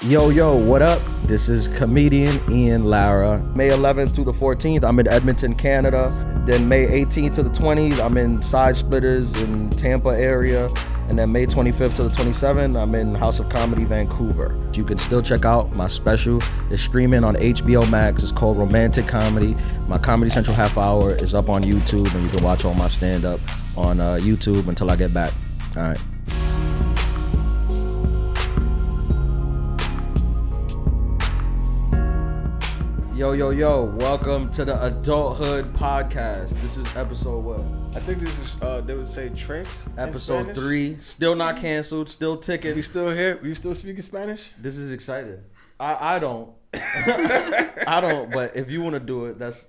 Yo, what up? This is comedian Ian Lara. May 11th through the 14th, I'm in Edmonton, Canada. Then May 18th to the 20th, I'm in Side Splitters in Tampa area. And then May 25th to the 27th, I'm in House of Comedy, Vancouver. You can still check out my special. It's streaming on HBO Max. It's called Romantic Comedy. My Comedy Central half hour is up on YouTube, and you can watch all my stand-up on YouTube until I get back. All right. Yo, welcome to the Adulthood podcast. This is episode what? I think this is, they would say tres. Episode 3. Still not canceled, still ticking. We still here? We still speaking Spanish? This is exciting. I don't. I don't, but if you want to do it, that's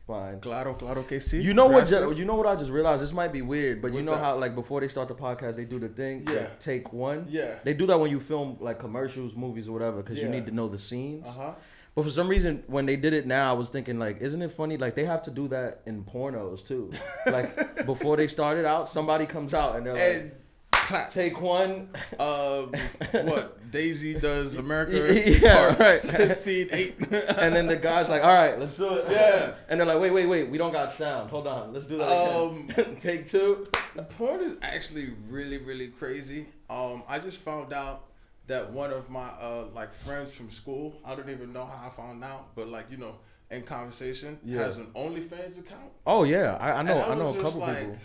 fine. Claro que sí. You know what I just realized? This might be weird, but What's you know that? how like before they start the podcast, they do the thing? Yeah. Like, take one? Yeah. They do that when you film like commercials, movies, or whatever, because you Yeah. need to know the scenes. Uh-huh. But for some reason, when they did it now, I was thinking, like, isn't it funny? Like, they have to do that in pornos, too. Like, before they started out, somebody comes out and they're like, clap. take one. What? Daisy does America Yeah, parts, right. Scene 8. And then the guy's like, all right, let's do it. Yeah. And they're like, wait, we don't got sound. Hold on, let's do that again. Take 2. The porn is actually really, really crazy. I just found out that one of my like friends from school, I don't even know how I found out, but like, you know, in conversation, has an OnlyFans account. Oh, yeah, I know was a just couple like, people.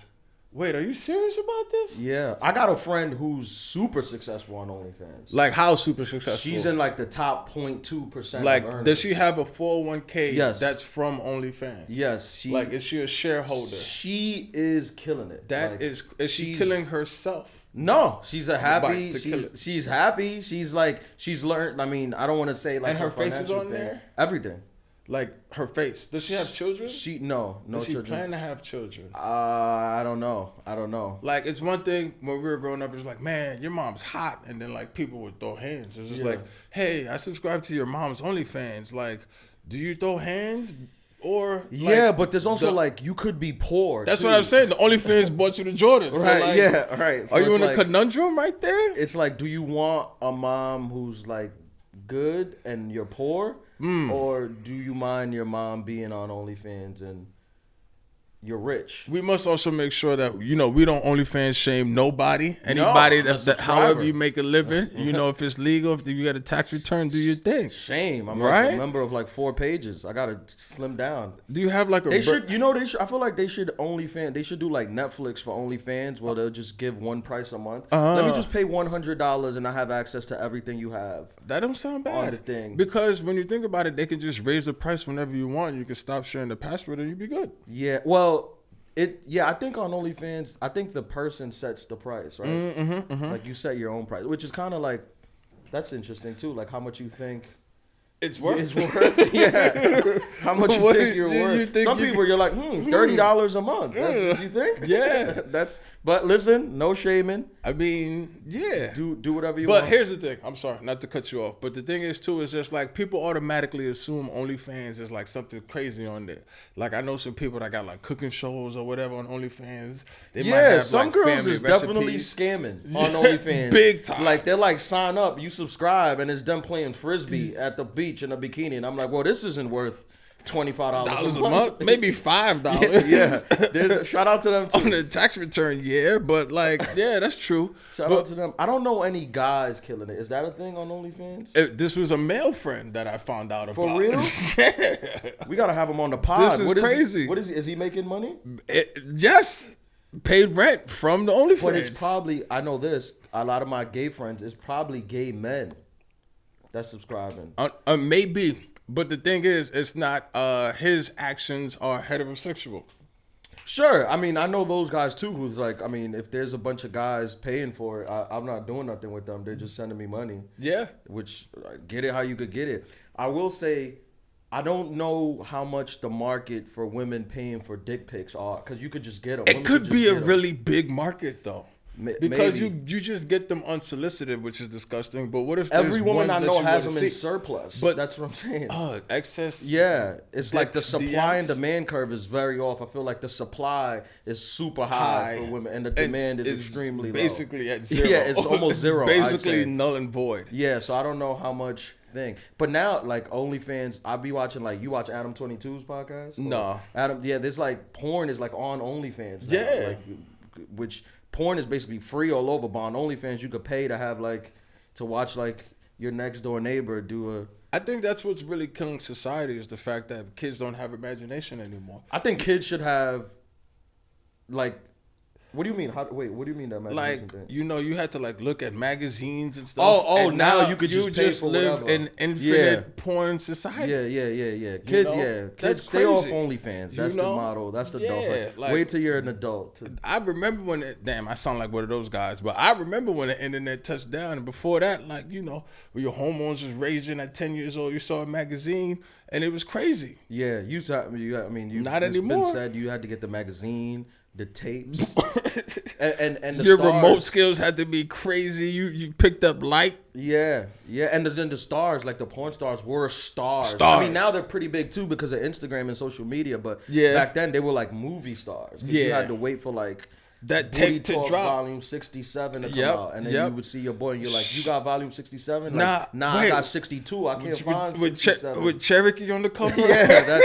Wait, are you serious about this? Yeah, I got a friend who's super successful on OnlyFans. Like how super successful? She's in like the top 0.2% like, of earners. does she have a 401k Yes. that's from OnlyFans? Yes, Like, is she a shareholder? She is killing it. That Like, is she she's- killing herself? No, she's a happy. To kill it. She's happy. She's like she's learned. I mean, I don't want to say like And her face is financial on thing. there? Everything. Like her face. Does she have children? No Does she children. plan to have children? I don't know. Like, it's one thing when we were growing up, it's like, man, your mom's hot. And then, like, people would throw hands. It's just Yeah. like, hey, I subscribe to your mom's OnlyFans. Like, do you throw hands? Or, Yeah, like, but there's also like you could be poor. That's too. what I'm saying. The OnlyFans bought you the Jordans. Right. So, like, Yeah. Right. So are you it's in a like, conundrum right there? It's like, do you want a mom who's like good and you're poor, or do you mind your mom being on OnlyFans and you're rich? We must also make sure that, you know, we don't OnlyFans shame nobody. Anybody I'm a that however subscriber. you make a living, you know, if it's legal, if you got a tax return, do your thing. Shame. I'm Right? like a member of like 4 pages. I gotta slim down. Do you have like a... They should, they should. I feel like they should OnlyFans. They should do like Netflix for OnlyFans, where they'll just give one price a month. Let me just pay $100 and I have access to everything you have. That don't sound bad. On the thing. Because when you think about it, they can just raise the price whenever you want. You can stop sharing the password and you'd be good. Yeah. Well, I think on OnlyFans, I think the person sets the price, right? Like you set your own price, which is kind of like, that's interesting too. Like how much you think It's worth. it's worth. Yeah. How much you What think do you're you worth. think Some you- people you're like, $30 a month. That's what you think? Yeah. But listen, no shaming. I mean, yeah. Do whatever you But want. here's the thing. I'm sorry, not to cut you off. But the thing is, too, is just like people automatically assume OnlyFans is like something crazy on there. Like I know some people that got like cooking shows or whatever on OnlyFans. They might have, some like, girls family is definitely recipes. scamming on OnlyFans. Big time. Like they're like, sign up, you subscribe, and it's them playing frisbee at the beach in a bikini. And I'm like, well, this isn't worth $25 $5 a month, maybe $5. Yeah. Shout out to them too. On the tax return, yeah, but like, yeah, that's true. Shout out to them. I don't know any guys killing it. Is that a thing on OnlyFans? This was a male friend that I found out about. For real? Yeah. We gotta have him on the pod. This is What crazy. What is he making money? Yes, paid rent from the OnlyFans. But it's probably, I know this, a lot of my gay friends, it's probably gay men that's subscribing. Maybe, but the thing is, it's not. His actions are heterosexual. Sure. I mean, I know those guys too who's like, I mean, if there's a bunch of guys paying for it, I'm not doing nothing with them. They're just sending me money. Yeah. Which, get it how you could get it. I will say, I don't know how much the market for women paying for dick pics are, because you could just get them. It could be a really big market though. Because maybe. you just get them unsolicited, which is disgusting. But what if there's Every woman ones I that know you has wanna them in see? surplus. But- That's what I'm saying. Excess. Yeah, it's like the dick supply and DMs? demand curve is very off. I feel like the supply is super high for women, and the demand is It's extremely low. basically at zero. Yeah, it's almost zero, I'd Basically say. null and void. Yeah, so I don't know how much thing. But now, like OnlyFans, I be watching like you watch Adam 22's podcast. No. Adam. Yeah, there's like porn is like on OnlyFans. Now, Yeah. like, which porn is basically free all over. But on OnlyFans, you could pay to have like to watch like your next door neighbor do a. I think that's what's really killing society is the fact that kids don't have imagination anymore. I think kids should have like. What do you mean? What do you mean that imagination Like, thing? you had to like look at magazines and stuff. Oh, and now you could just pay for live whatever. in infinite Yeah. porn society. Yeah. Kids, know? Kids That's stay off crazy. OnlyFans. That's You know? the model. That's the Yeah, adulthood. like- Wait till you're an adult. I remember when damn, I sound like one of those guys, but I remember when the internet touched down, and before that, like when your hormones was raging at 10 years old, you saw a magazine, and it was crazy. Yeah, you. Not it's anymore. Been said you had to get the magazine, the tapes, and the Your stars. remote skills had to be crazy. You picked up light. Yeah, and then the stars, like the porn stars, were stars. I Stars. mean, now they're pretty big too because of Instagram and social media. But Yeah. back then they were like movie stars. 'Cause you Yeah. had to wait for like That Booty tape to Talk drop. Volume 67 to come Yep, out, and then yep. you would see your boy, and you're like, "You got Volume 67? Nah, Like, nah, I wait. got 62. I can't find 67." with Cherokee on the cover. Yeah,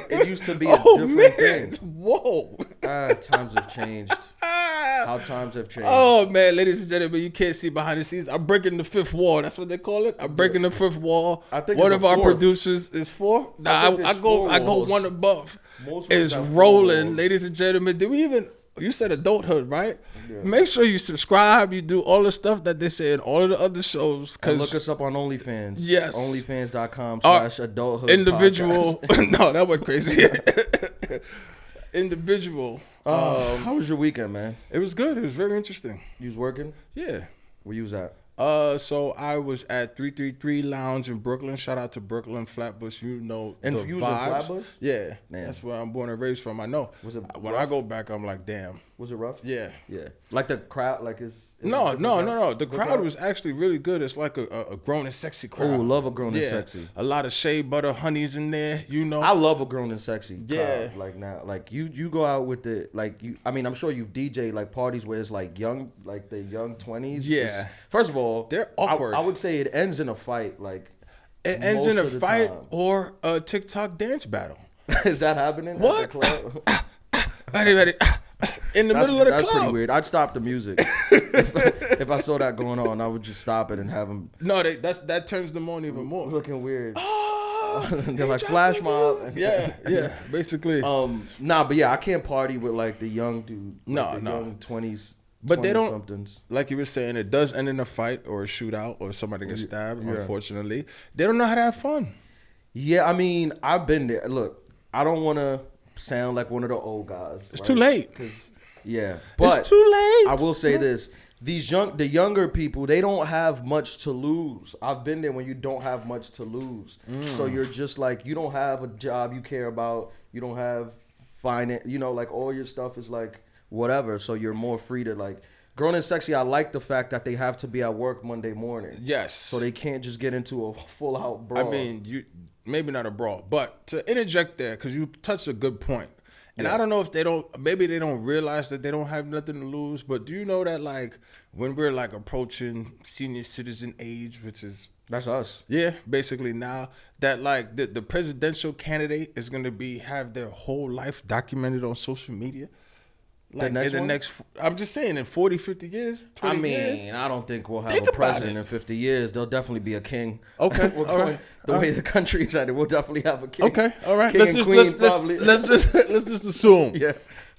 it used to be a Oh different man! thing. Whoa! Times have changed. How times have changed. Oh man, ladies and gentlemen, you can't see behind the scenes. I'm breaking the fifth wall. That's what they call it. I'm breaking the fifth wall. I think one it's of a our fourth. producers is four. Nah, think I it's go four walls. one above. Most It's ones have four rolling, walls. ladies and gentlemen. Did we even? You said adulthood, right? Yeah. Make sure you subscribe. You do all the stuff that they say in all of the other shows. And Cause look us up on OnlyFans. Yes. OnlyFans.com/adulthood. individual. No, that went crazy. Individual. How was your weekend, man? It was good. It was very interesting. You was working? Yeah. Where you was at? So I was at 333 Lounge in Brooklyn. Shout out to Brooklyn, Flatbush. You know And the you was in vibes. Flatbush? Yeah, Man. that's where I'm born and raised from. I know. Was it when rough? I go back, I'm like, damn. Was it rough? Yeah. Yeah. Like the crowd, like it's No. The Good crowd was actually really good. It's like a grown and sexy crowd. Oh, love a grown and Yeah. sexy. A lot of shea butter honeys in there. You know. I love a grown and sexy crowd. Yeah. Like now, like you go out with the like you. I mean, I'm sure you've DJ like parties where it's like young, like the young 20s. Yeah. It's- First of all, They're awkward. I would say it ends in a fight. Like It ends in most a of the fight time. or a TikTok dance battle. Is that happening? What? At the club? Ready. In the middle of the That's club. pretty weird. I'd stop the music if I saw that going on. I would just stop it and have them No, that turns them on even more. looking weird. Oh, They're he like dropped flash the mob. moves. Yeah, basically. Nah, but yeah, I can't party with like the young dude. No, the no. young 20s. But they don't- Somethings. Like you were saying, it does end in a fight or a shootout or somebody gets stabbed. Yeah. Unfortunately, they don't know how to have fun. Yeah, I mean, I've been there. Look, I don't want to sound like one of the old guys. It's too late. Yeah, but It's too late. I will say this: the younger people, they don't have much to lose. I've been there when you don't have much to lose. So you're just like, you don't have a job you care about. You don't have finance. You know, like all your stuff is like whatever. So you're more free to like. Grown and sexy, I like the fact that they have to be at work Monday morning. Yes. So they can't just get into a full out brawl. I mean, you maybe not a brawl, but to interject there because you touched a good point. And Yeah. I don't know if maybe they don't realize that they don't have nothing to lose. But do you know that like when we're like approaching senior citizen age, which is that's us. yeah, basically now that like the presidential candidate is going to have their whole life documented on social media. Like next in the one? next, I'm just saying in 40, 50 years, 20 I mean, years. I don't think we'll have Think a about president it. in 50 years. There'll definitely be a king. Okay, We're all going- right, the all way right. the country's at it, we'll definitely have a king. Okay, all right. King Let's and just queen, probably. let's just assume. Yeah,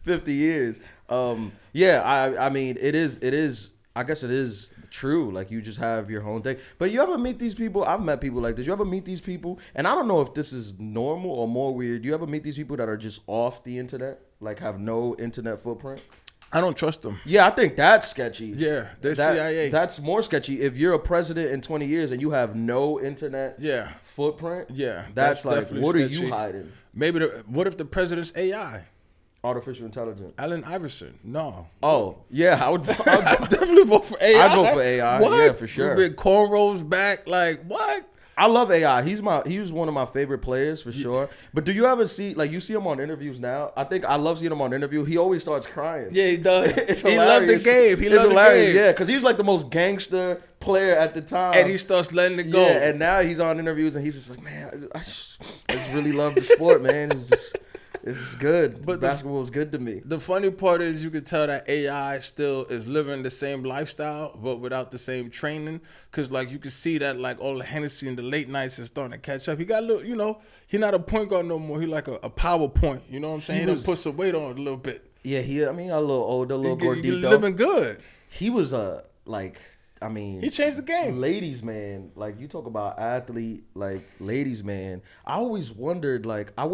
50 years. Yeah, I mean, it is. I guess it is true. Like you just have your own thing. But you ever meet these people? I've met people like this. You ever meet these people? And I don't know if this is normal or more weird. You ever meet these people that are just off the internet, like have no internet footprint? I don't trust them. Yeah, I think that's sketchy. Yeah, they're CIA. That's more sketchy. If you're a president in 20 years and you have no internet Yeah, footprint, yeah. that's like, definitely what sketchy. are you hiding? Maybe what if the president's AI? Artificial intelligence. Allen Iverson. No. Oh, yeah, I would definitely vote for AI. I'd go for AI. What? Yeah, for sure. Big cornrows back. Like, what? I love AI. He was one of my favorite players for sure. But do you ever see, like, you see him on interviews now? I think I love seeing him on interview. He always starts crying. Yeah, he does. It's He loved the game. He loved the game. Yeah, because he was like the most gangster player at the time. And he starts letting it go. Yeah, and now he's on interviews and he's just like, man, I just really love the sport, man. It's good. But basketball is good to me. The funny part is you can tell that AI still is living the same lifestyle, but without the same training. Because, like, you can see that, like, all the Hennessy in the late nights is starting to catch up. He got a little, you know, he not a point guard no more. He like a power point. You know what I'm saying? He done put some weight on it a little bit. Yeah, a little older, a little gordito. He's living good. He was he changed the game. Ladies man, like, you talk about athlete, like, ladies man. I always wondered, like, I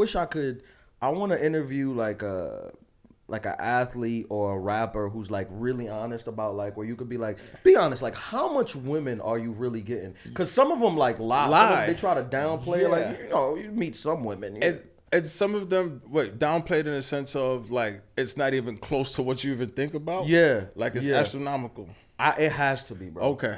want to interview like an athlete or a rapper who's like really honest about, like, where you could be like, be honest, like, how much women are you really getting? Because some of them like lie. They try to downplay it. Like, you know, you meet some women. Yeah. And some of them downplayed in the sense of, like, it's not even close to what you even think about. Yeah, like, it's astronomical. It has to be, bro. Okay.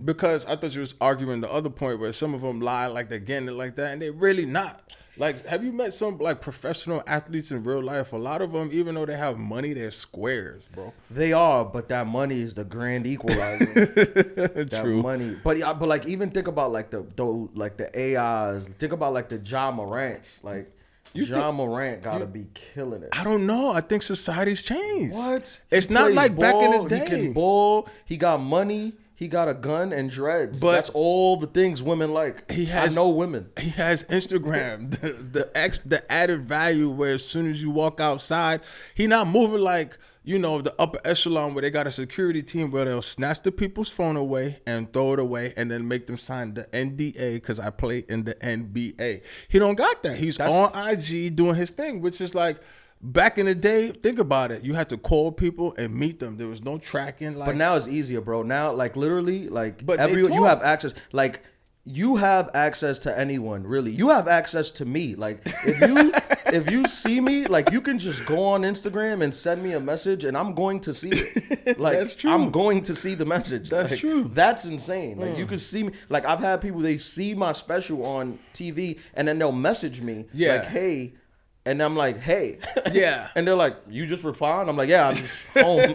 Because I thought you was arguing the other point where some of them lie, like they're getting it like that, and they're really not. Like, have you met some, like, professional athletes in real life? A lot of them, even though they have money, they're squares, bro. They are, but that money is the grand equalizer. That True. money. But like, even think about like the AIs. Think about like the Ja Morants. Like, Morant gotta be killing it. I don't know. I think society's changed. What? It's not like back in the day. He can ball. He got money. He got a gun and dreads. But that's all the things women like. I know women. He has Instagram, the added value where as soon as you walk outside, he not moving like, you know, the upper echelon where they got a security team where they'll snatch the people's phone away and throw it away and then make them sign the NDA because I play in the NBA. He don't got that. He's on IG doing his thing, which is like, back in the day, think about it. You had to call people and meet them. There was no tracking. Like, but now it's easier, bro. Now, like, literally, like, you have access. Like, you have access to anyone, really. You have access to me. Like, if you see me, like, you can just go on Instagram and send me a message, and I'm going to see it. Like, that's true. I'm going to see the message. That's true. That's insane. Like, you can see me. Like, I've had people, they see my special on TV, and then they'll message me, like, hey. And I'm like, hey. Yeah. And they're like, you just reply? And I'm like, yeah, I'm just home.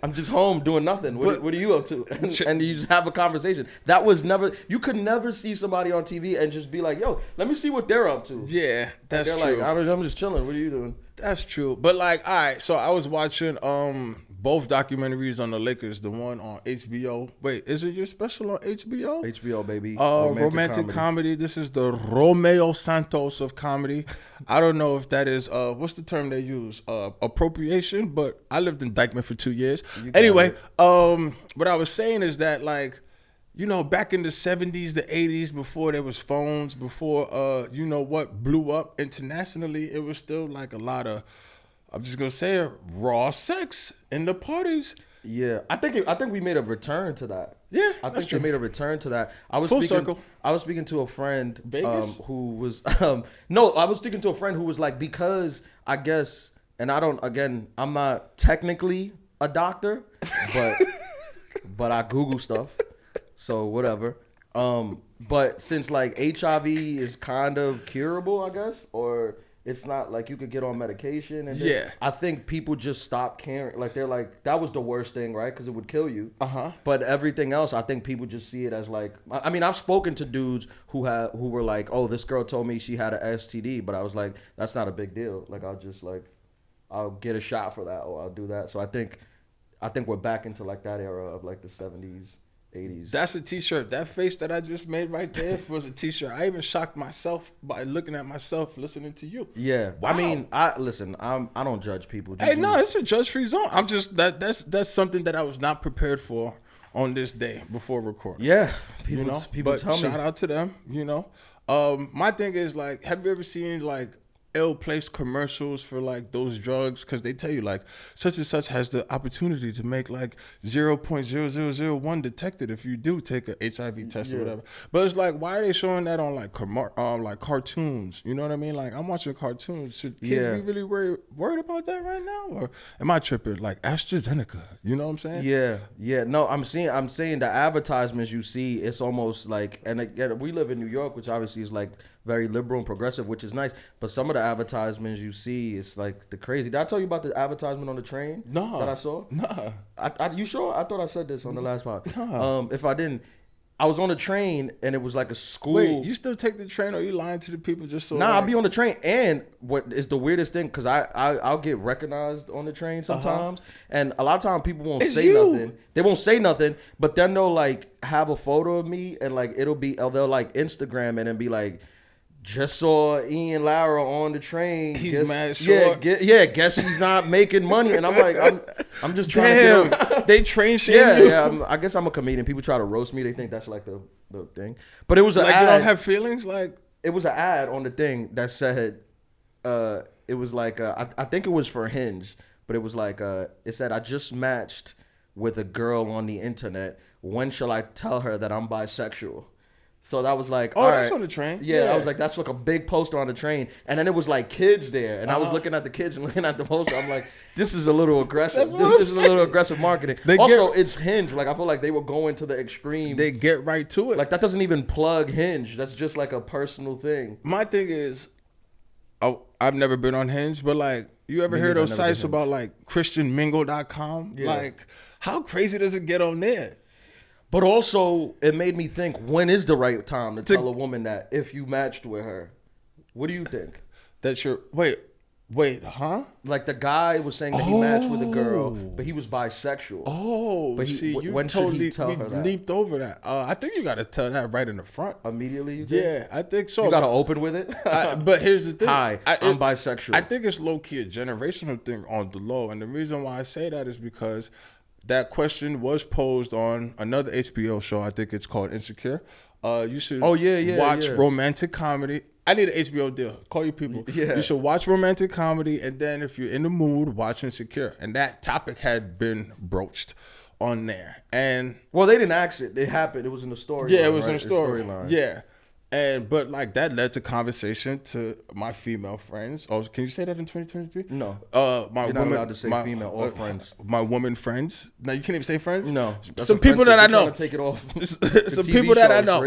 I'm just home doing nothing. What are you up to? And you just have a conversation. That was never, you could never see somebody on TV and just be like, yo, let me see what they're up to. Yeah, that's true. Like, I'm just chilling. What are you doing? That's true. But, like, all right, so I was watching both documentaries on the Lakers, the one on HBO. Wait, is it your special on HBO? HBO, baby. Romantic comedy. This is the Romeo Santos of comedy. I don't know if that is, what's the term they use? Appropriation, but I lived in Dykeman for 2 years. Anyway, what I was saying is that, like, you know, back in the 70s, the 80s, before there was phones, before, you know, what blew up internationally, it was still like a lot of, I'm just gonna say it, raw sex in the parties. Yeah, I think we made a return to that. Yeah, I think we made a return to that. I was speaking to a friend who was I was speaking to a friend who was like, because I guess, and I'm not technically a doctor, but I Google stuff, so whatever. But since like HIV is kind of curable, I guess, or it's not like you could get on medication. And I think people just stop caring. Like, they're like, that was the worst thing, right? Because it would kill you. But everything else, I think people just see it as like, I mean, I've spoken to dudes who were like, oh, this girl told me she had an STD. But I was like, that's not a big deal. Like, I'll get a shot for that, or I'll do that. So I think we're back into like that era of like the 70s. 80s. That's a t-shirt. That face that I just made right there was a t-shirt. I even shocked myself by looking at myself listening to you. Yeah. Wow. I mean, I don't judge people. No, it's a judge-free zone. I'm just that's something that I was not prepared for on this day before recording. Yeah. People tell me. Shout out to them, you know. My thing is, like, have you ever seen like ill-placed commercials for like those drugs because they tell you like such and such has the opportunity to make like 0.0001 detected if you do take a HIV test or whatever. But it's like, why are they showing that on like like cartoons? You know what I mean? Like, I'm watching cartoons. Should kids be really worried about that right now, or am I tripping? Like AstraZeneca, you know what I'm saying? Yeah. No, I'm saying the advertisements you see, it's almost like, and again, we live in New York, which obviously is like very liberal and progressive, which is nice. But some of the advertisements you see, it's like the crazy. Did I tell you about the advertisement on the train? No. That I saw? Nah. You sure? I thought I said this on the last pod. Nah. If I didn't, I was on the train and it was like a school. Wait, you still take the train, or are you lying to the people just so? Nah, I'll be on the train. And what is the weirdest thing, because I'll get recognized on the train sometimes. And a lot of times people won't say nothing. They won't say nothing, but then they'll like have a photo of me and like they'll like Instagram it and be like, just saw Ian Lara on the train. He's mad short. Guess he's not making money. And I'm like, I'm just trying to get they train shit. Yeah. I guess I'm a comedian. People try to roast me. They think that's like the thing. But it was an like ad. You don't have feelings. Like, it was an ad on the thing that said, it was like I think it was for Hinge, but it was like it said, I just matched with a girl on the internet. When shall I tell her that I'm bisexual? So that was like, oh, that's on the train. Yeah, I was like, that's like a big poster on the train, and then it was like kids there, and I was looking at the kids and looking at the poster. I'm like, this is a little aggressive. This is a little aggressive marketing. It's Hinge. Like, I feel like they were going to the extreme. They get right to it. Like, that doesn't even plug Hinge. That's just like a personal thing. My thing is, I've never been on Hinge, but like, you ever heard those sites about like ChristianMingle.com? Yeah. Like, how crazy does it get on there? But also, it made me think, when is the right time to tell a woman that if you matched with her? What do you think? That you're... Wait, huh? Like, the guy was saying that he matched with a girl, but he was bisexual. Oh, but when should he tell her that? Leaped over that. I think you got to tell that right in the front. Immediately, you think? Yeah, I think so. You got to open with it? But here's the thing. Hi, I'm bisexual. I think it's low-key a generational thing on the low. And the reason why I say that is because that question was posed on another HBO show. I think it's called Insecure. You should watch romantic comedy. I need an HBO deal. Call your people. Yeah. You should watch romantic comedy, and then if you're in the mood, watch Insecure. And that topic had been broached on there. And well, they didn't ask it. It happened. It was in the story. Yeah, it was in the storyline. Yeah. But like that led to conversation to my female friends. Oh, can you say that in 2023? No. You're not allowed to say female or friends. My woman friends. No, you can't even say friends. No. Some people that I know. Take it off. Some people that I know.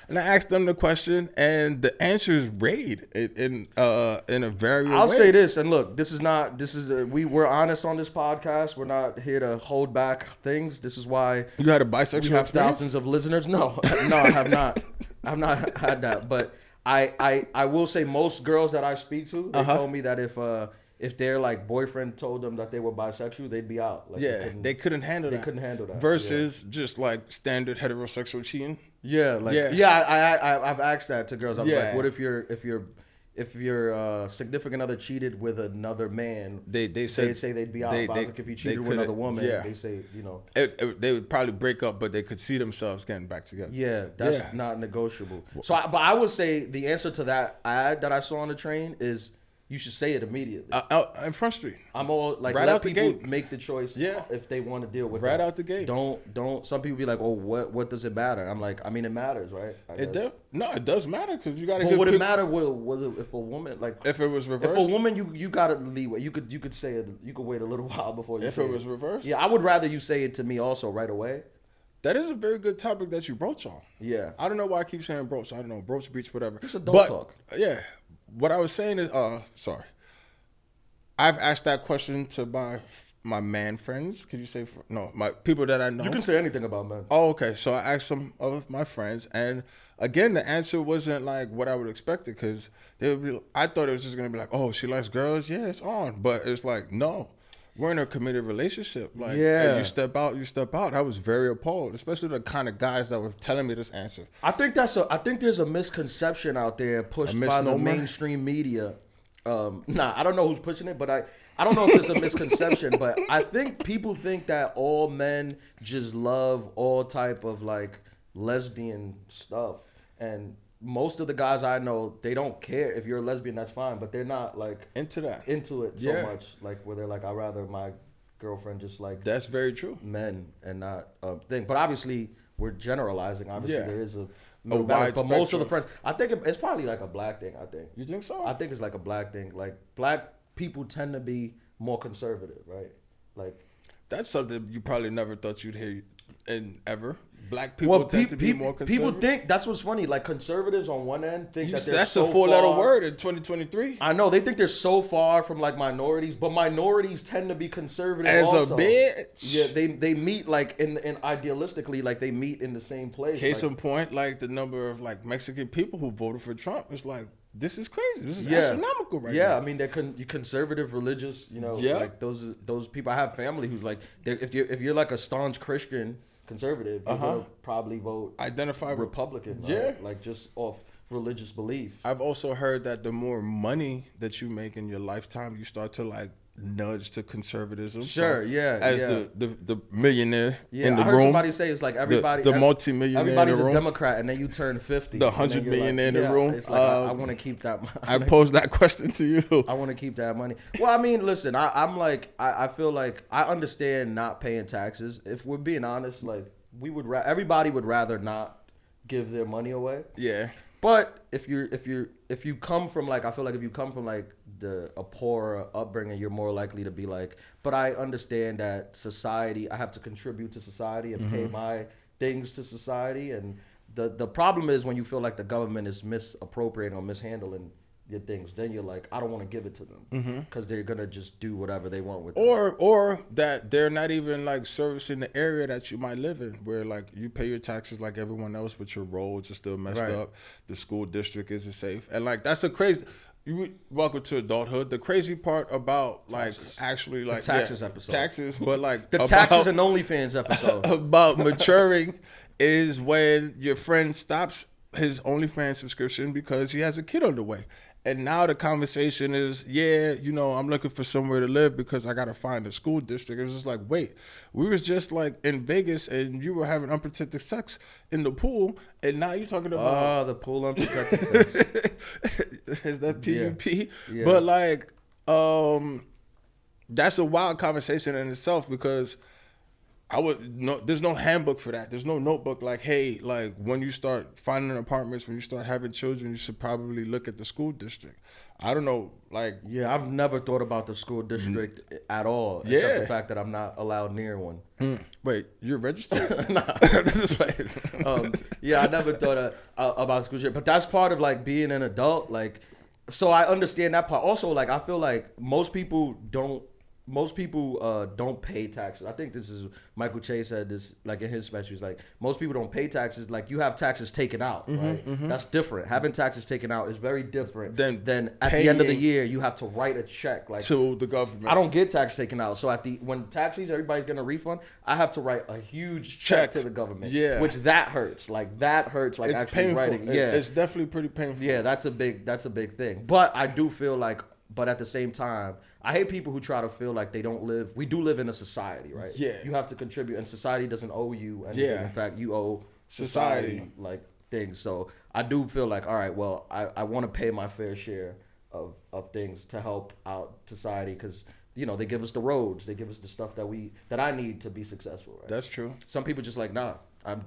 And I asked them the question, and the answers rayed in a very. I'll say this, and look, we're honest on this podcast. We're not here to hold back things. This is why you had a bisexual we have experience? thousands of listeners. No, I have not. I've not had that, but I will say most girls that I speak to, they told me that if their like boyfriend told them that they were bisexual, they'd be out. Like, they couldn't handle that. They couldn't handle that. Versus just like standard heterosexual cheating. Yeah, I've asked that to girls. I'm like, what if your significant other cheated with another man, they say they'd be out. Like if you cheated with another woman, they say, they would probably break up, but they could see themselves getting back together. Yeah, that's not negotiable. So, but I would say the answer to that ad that I saw on the train is you should say it immediately. Out in Front Street. I'm all like, right let out the people gate. make the choice if they want to deal with right that. out the gate. Don't. Some people be like, oh, what does it matter? I'm like, I mean, it matters, right? It does matter because you got to. But would it matter whether if a woman like if it was reversed? If a woman you got to leeway, you could say it. You could wait a little while before you. If it was reversed, yeah, I would rather you say it to me also right away. That is a very good topic that you broach on. Yeah, I don't know why I keep saying broach. I don't know, broach, beach, whatever. It's adult talk. Yeah, what I was saying is, sorry. I've asked that question to my man friends. Could you say my people that I know? You can say anything about men. Oh, okay. So I asked some of my friends, and again, the answer wasn't like what I would expect it because I thought it was just gonna be like, oh, she likes girls. Yeah, it's on. But it's like, no, we're in a committed relationship. Like, hey, you step out. I was very appalled, especially the kind of guys that were telling me this answer. I think there's a misconception out there pushed by the mainstream media. I don't know who's pushing it, but I don't know if it's a misconception, but I think people think that all men just love all type of like lesbian stuff, and most of the guys I know, they don't care if you're a lesbian. That's fine, but they're not like into it so much. Like where they're like, I'd rather my girlfriend just like that's very true. Men and not a thing. But obviously, we're generalizing. Obviously, there is a wide balance, but most of spectrum. the friends, I think it's probably like a black thing. I think. You think so? I think it's like a black thing. Like black people tend to be more conservative, right? Like that's something you probably never thought you'd hear and ever. Black people tend to be more conservative. People think that's what's funny. Like conservatives on one end think that they're that's so a four-letter far, word in 2023. I know they think they're so far from like minorities, but minorities tend to be conservative As also. a bitch. Yeah, they meet like in idealistically like they meet in the same place. Case like, in point, like the number of like Mexican people who voted for Trump is like, this is crazy. This is yeah. astronomical right now. Yeah, I mean they're conservative, religious. You know, like those people. I have family who's like, if you're like a staunch Christian conservative, you're gonna probably vote identify Republican. Right? Yeah, like just off religious belief. I've also heard that the more money that you make in your lifetime, you start to like nudge to conservatism. Sure, as the millionaire in the I heard room. Somebody say it's like everybody, the multi-millionaire everybody's in the room. a Democrat, and then you turn 50. The 100 millionaire in the room. It's like I want to keep that. I posed that question to you. I want to keep that money. Well, I mean, listen, I'm like, I feel like I understand not paying taxes. If we're being honest, like everybody would rather not give their money away. Yeah. But if you come from like, I feel like if you come from like a poor upbringing, you're more likely to be like, but I understand that society, I have to contribute to society and pay my things to society. And the problem is when you feel like the government is misappropriating or mishandling your things, then you're like, I don't want to give it to them because they're gonna just do whatever they want with it. Or that they're not even like servicing the area that you might live in, where like you pay your taxes like everyone else, but your roads are still messed up. The school district isn't safe, and like that's a crazy. Welcome to adulthood. The crazy part about like actually like the taxes episode, taxes, but like the taxes and OnlyFans episode about maturing is when your friend stops his OnlyFans subscription because he has a kid on the way. And now the conversation is, I'm looking for somewhere to live because I got to find a school district. It was just like, wait, we was just like in Vegas and you were having unprotected sex in the pool. And now you're talking about... the pool unprotected sex. Is that PUP? Yeah. But like, that's a wild conversation in itself because... there's no handbook for that. There's no notebook like, hey, like when you start finding apartments, when you start having children, you should probably look at the school district. I don't know, like... Yeah, I've never thought about the school district at all, except the fact that I'm not allowed near one. Wait, you're registered? Nah. I never thought about school district, but that's part of like being an adult. Like, so I understand that part. Also, like I feel like most people don't pay taxes. I think this is Michael Che said this like in his speech. He's like, most people don't pay taxes. Like you have taxes taken out, right? That's different. Having taxes taken out is very different than at the end of the year you have to write a check like to the government. I don't get tax taken out, so when taxes everybody's getting a refund, I have to write a huge check to the government. Yeah, which that hurts. Like that hurts. Like it's actually painful. Writing. Yeah, it's definitely pretty painful. Yeah, that's a big thing. But I do feel like. But at the same time, I hate people who try to feel like they don't live. We do live in a society, right? Yeah. You have to contribute, and society doesn't owe you anything. Yeah. In fact, you owe society like things. So I do feel like, all right, well, I want to pay my fair share of things to help out society because they give us the roads, they give us the stuff that I need to be successful. Right? That's true. Some people just like, nah.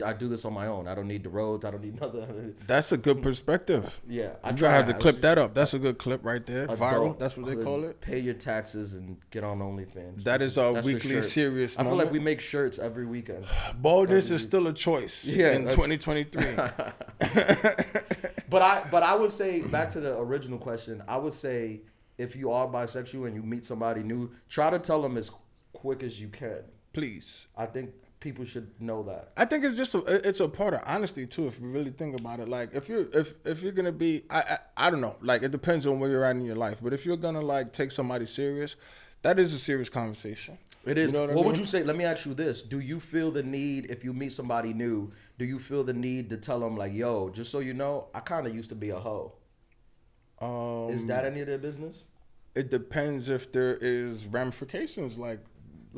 I do this on my own. I don't need the roads. I don't need nothing. That's a good perspective. Yeah. I'm going to have to clip that up. That's a good clip right there. Viral. That's what they call it. Pay your taxes and get on OnlyFans. That's our weekly serious moment. I feel like we make shirts every weekend. Boldness is still a choice in 2023. But I would say, back to the original question, I would say if you are bisexual and you meet somebody new, try to tell them as quick as you can. Please. I think people should know that. I think it's a part of honesty too. If you really think about it, like if you're gonna be, I don't know, like it depends on where you're at in your life. But if you're gonna like take somebody serious, that is a serious conversation. It is. What would you say? Let me ask you this: do you feel the need if you meet somebody new? Do you feel the need to tell them like, "Yo, just so you know, I kind of used to be a hoe." Is that any of their business? It depends if there is ramifications like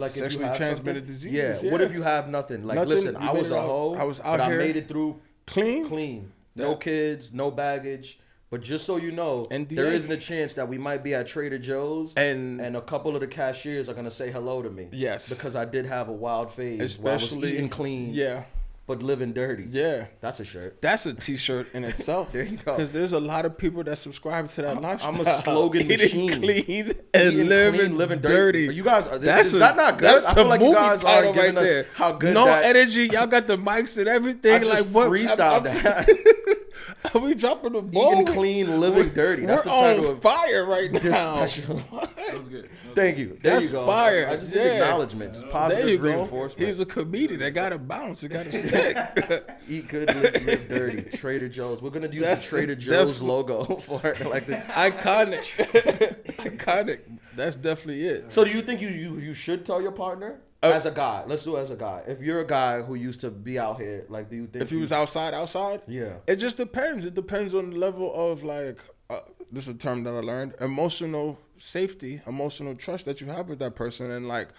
sexually transmitted diseases. Yeah. What if you have nothing? Like, listen, I was a hoe. I was out here. I made it through clean. no kids, no baggage. But just so you know, NDA. there isn't a chance that we might be at Trader Joe's and a couple of the cashiers are gonna say hello to me. Yes, because I did have a wild phase, especially where I was eating clean. Yeah. But living dirty. Yeah. That's a shirt. That's a t-shirt in itself. There you go. Because there's a lot of people that subscribe to that lifestyle. I'm a slogan Eating machine. Clean and living dirty. You guys, is that not good? That's I feel a like movie you guys are title giving right us there. how good No that, energy. Y'all got the mics and everything. I just like what? freestyled that. Are we dropping the ball? Eating clean, living dirty. That's the title on of fire right this now. special. That was good. Thank you. There That's you go. fire. I just need acknowledgement. Just positive there you reinforcement. go. He's a comedian. That got to bounce. It got to stick. Eat good, live dirty. Trader Joe's. We're gonna use the Trader Joe's logo for it, like the iconic. Iconic. That's definitely it. So do you think you should tell your partner? As a guy, let's do it as a guy. If you're a guy who used to be out here, like, do you think if he was outside? Yeah. It just depends. It depends on the level of like, this is a term that I learned, emotional safety, emotional trust that you have with that person, and like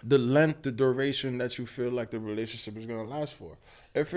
the length, the duration that you feel like the relationship is gonna last for. If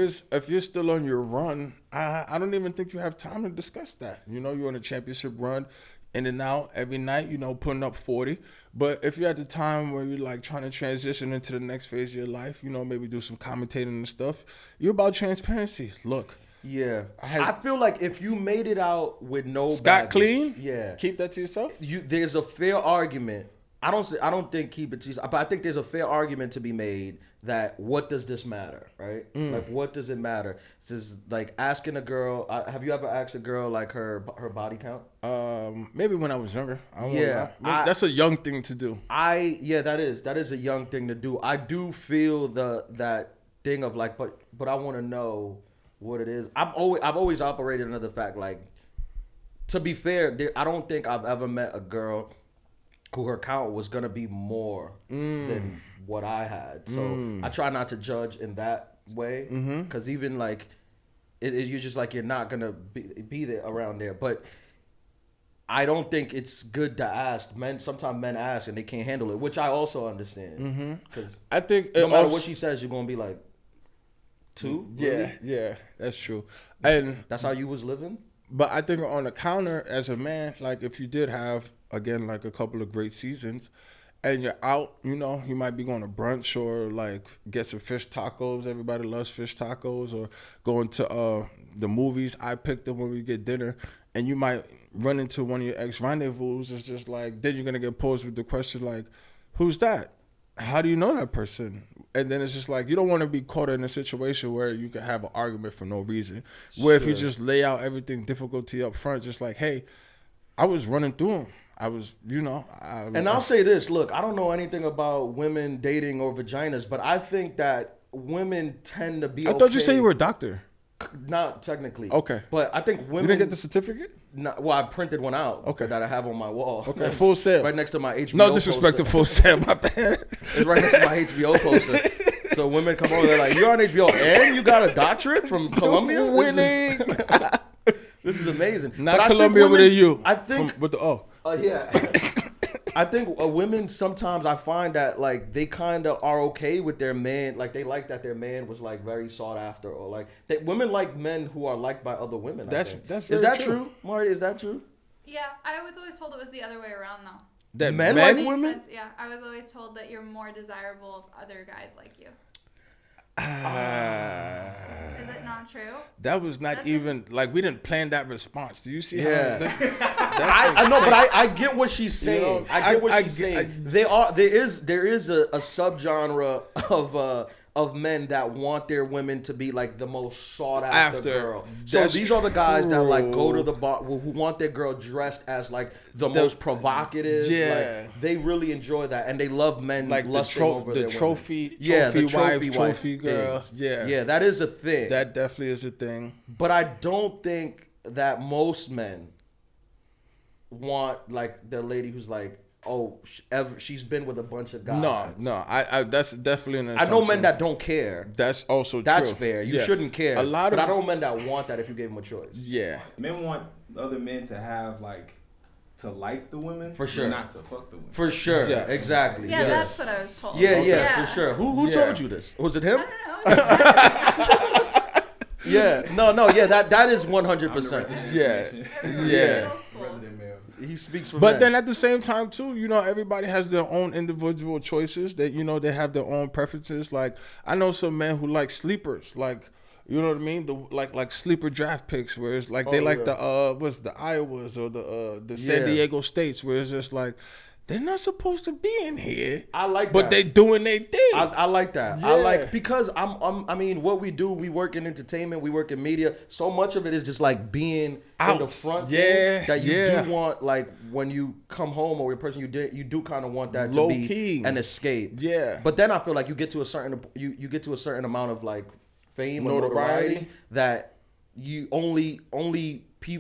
you're still on your run, I don't even think you have time to discuss that. You know, you're on a championship run, in and out every night, you know, putting up 40. But if you're at the time where you're like trying to transition into the next phase of your life, you know, maybe do some commentating and stuff, you're about transparency. Look. Yeah. I feel like if you made it out with no Scott baggage, clean, yeah, keep that to yourself. There's a fair argument. I don't think keep it to yourself, but I think there's a fair argument to be made that what does this matter, right? Like, what does it matter? This is like asking a girl. Have you ever asked a girl like her body count? Maybe when I was younger. Yeah, that's a young thing to do. That is a young thing to do. I do feel that thing of like, but I want to know what it is. I've always operated under the fact, like, to be fair, I don't think I've ever met a girl who her count was gonna be more than what I had. So I try not to judge in that way, because even like you're just like, you're not gonna be there around there. But I don't think it's good to ask. Sometimes men ask and they can't handle it, which I also understand. Because I think no matter what she says, you're gonna be like, 2? Yeah, really? yeah, that's true. And that's how you was living. But I think on the counter, as a man, like if you did have, again, like a couple of great seasons and you're out, you know, you might be going to brunch or like get some fish tacos. Everybody loves fish tacos. Or going to the movies. I picked them when we get dinner. And you might run into one of your ex-rendezvous. It's just like, then you're going to get posed with the question like, who's that? How do you know that person? And then it's just like, you don't want to be caught in a situation where you can have an argument for no reason. Where if you just lay out everything difficulty up front, just like, hey, I was running through them. I was, you know. I'll say this. Look, I don't know anything about women dating or vaginas, but I think that women tend to be I thought you said you were a doctor. Not technically. Okay. But I think women... You didn't get the certificate? No, well, I printed one out. Okay. That I have on my wall. Okay, Full Sail. Right next to my HBO No disrespect poster. to Full Sail, my bad. It's right next to my HBO poster. So women come over, they're like, you're on HBO and you got a doctorate from Columbia? Winning. This is amazing. Not but Columbia, but you. I think... with the O. Yeah. I think women sometimes, I find that like they kind of are okay with their man, like they like that their man was like very sought after, or like women like men who are liked by other women. That's is very that true, Marty? Is that true? Yeah, I was always told it was the other way around though. That men like Makes women? sense, yeah, I was always told that you're more desirable if other guys like you. Is it not true? That was not That's even like we didn't plan that response. Do you see? Yeah. How I know, but I get what she's saying. You know, I get what she's saying. There is a subgenre of men that want their women to be like the most sought after girl. So these are the guys that like go to the bar who want their girl dressed as like the most provocative. Yeah, like, they really enjoy that, and they love men like lusting over their trophy, women. the trophy trophy girl. Thing. Yeah, that is a thing. That definitely is a thing. But I don't think that most men want like the lady who's like, oh, she's been with a bunch of guys. No, I that's definitely an assumption. I know men that don't care. That's also true. That's fair. You shouldn't care. But I know men that want that if you gave them a choice. Yeah. Men want other men to have to like the women, for sure, not to fuck the women. For sure, yes. Exactly. Yeah, that's what I was told. Yeah, for sure. Who told you this? Was it him? I don't know. Yeah, no, yeah, that is 100%. Yeah. Everyone's Yeah. middle school. Resident male. He speaks for But men. then at the same time too, you know, everybody has their own individual choices. That, you know, they have their own preferences. Like, I know some men who like sleepers, like, you know what I mean? The like sleeper draft picks, where it's like they Oh, like yeah. the Iowas or the San Yeah. Diego States, where it's just like they're not supposed to be in here. I like but that. they doing their thing. I like that. I Yeah. like, because I mean, what we do, we work in entertainment, we work in media. So much of it is just like being in the Out. front. Yeah, thing, that you yeah. do want, like when you come home or your person you do kind of want that Low to be key. an escape. Yeah. But then I feel like you get to a certain amount of like fame or Notoriety. notoriety that you only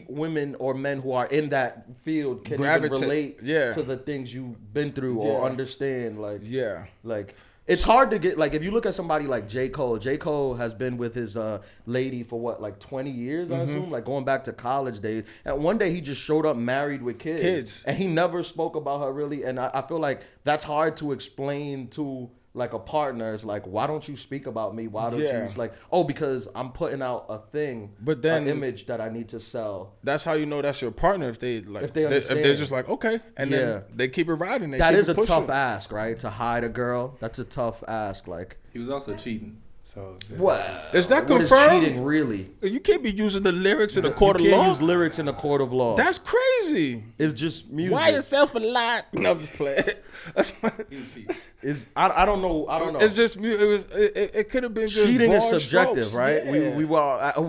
women or men who are in that field can even Gravitate. relate Yeah. to the things you've been through or Yeah. understand. Like, Yeah. like it's hard to get, like, if you look at somebody like J. Cole has been with his lady for what, like 20 years, I assume, like going back to college days. And one day he just showed up married with kids. And he never spoke about her really. And I feel like that's hard to explain to like a partner. It's like, why don't you speak about me? Why don't you? Yeah. It's like, oh, because I'm putting out a thing, But then- an image that I need to sell. That's how you know that's your partner, if they like, If they if they're understand. just like, okay, and Yeah. then they keep it riding. They That keep is it a tough pushing. ask, right? To hide a girl. That's a tough ask. Like, He was also cheating. So what? Is that What is confirmed? cheating really? You can't be using the lyrics in the court of You can't law. use lyrics in the court of law. That's crazy. It's just music. Why yourself a lot? No, I'm just playing. That's my, he was cheating. I don't know. I don't know. It's just it could have been just Cheating is broad subjective, strokes. right? Yeah. We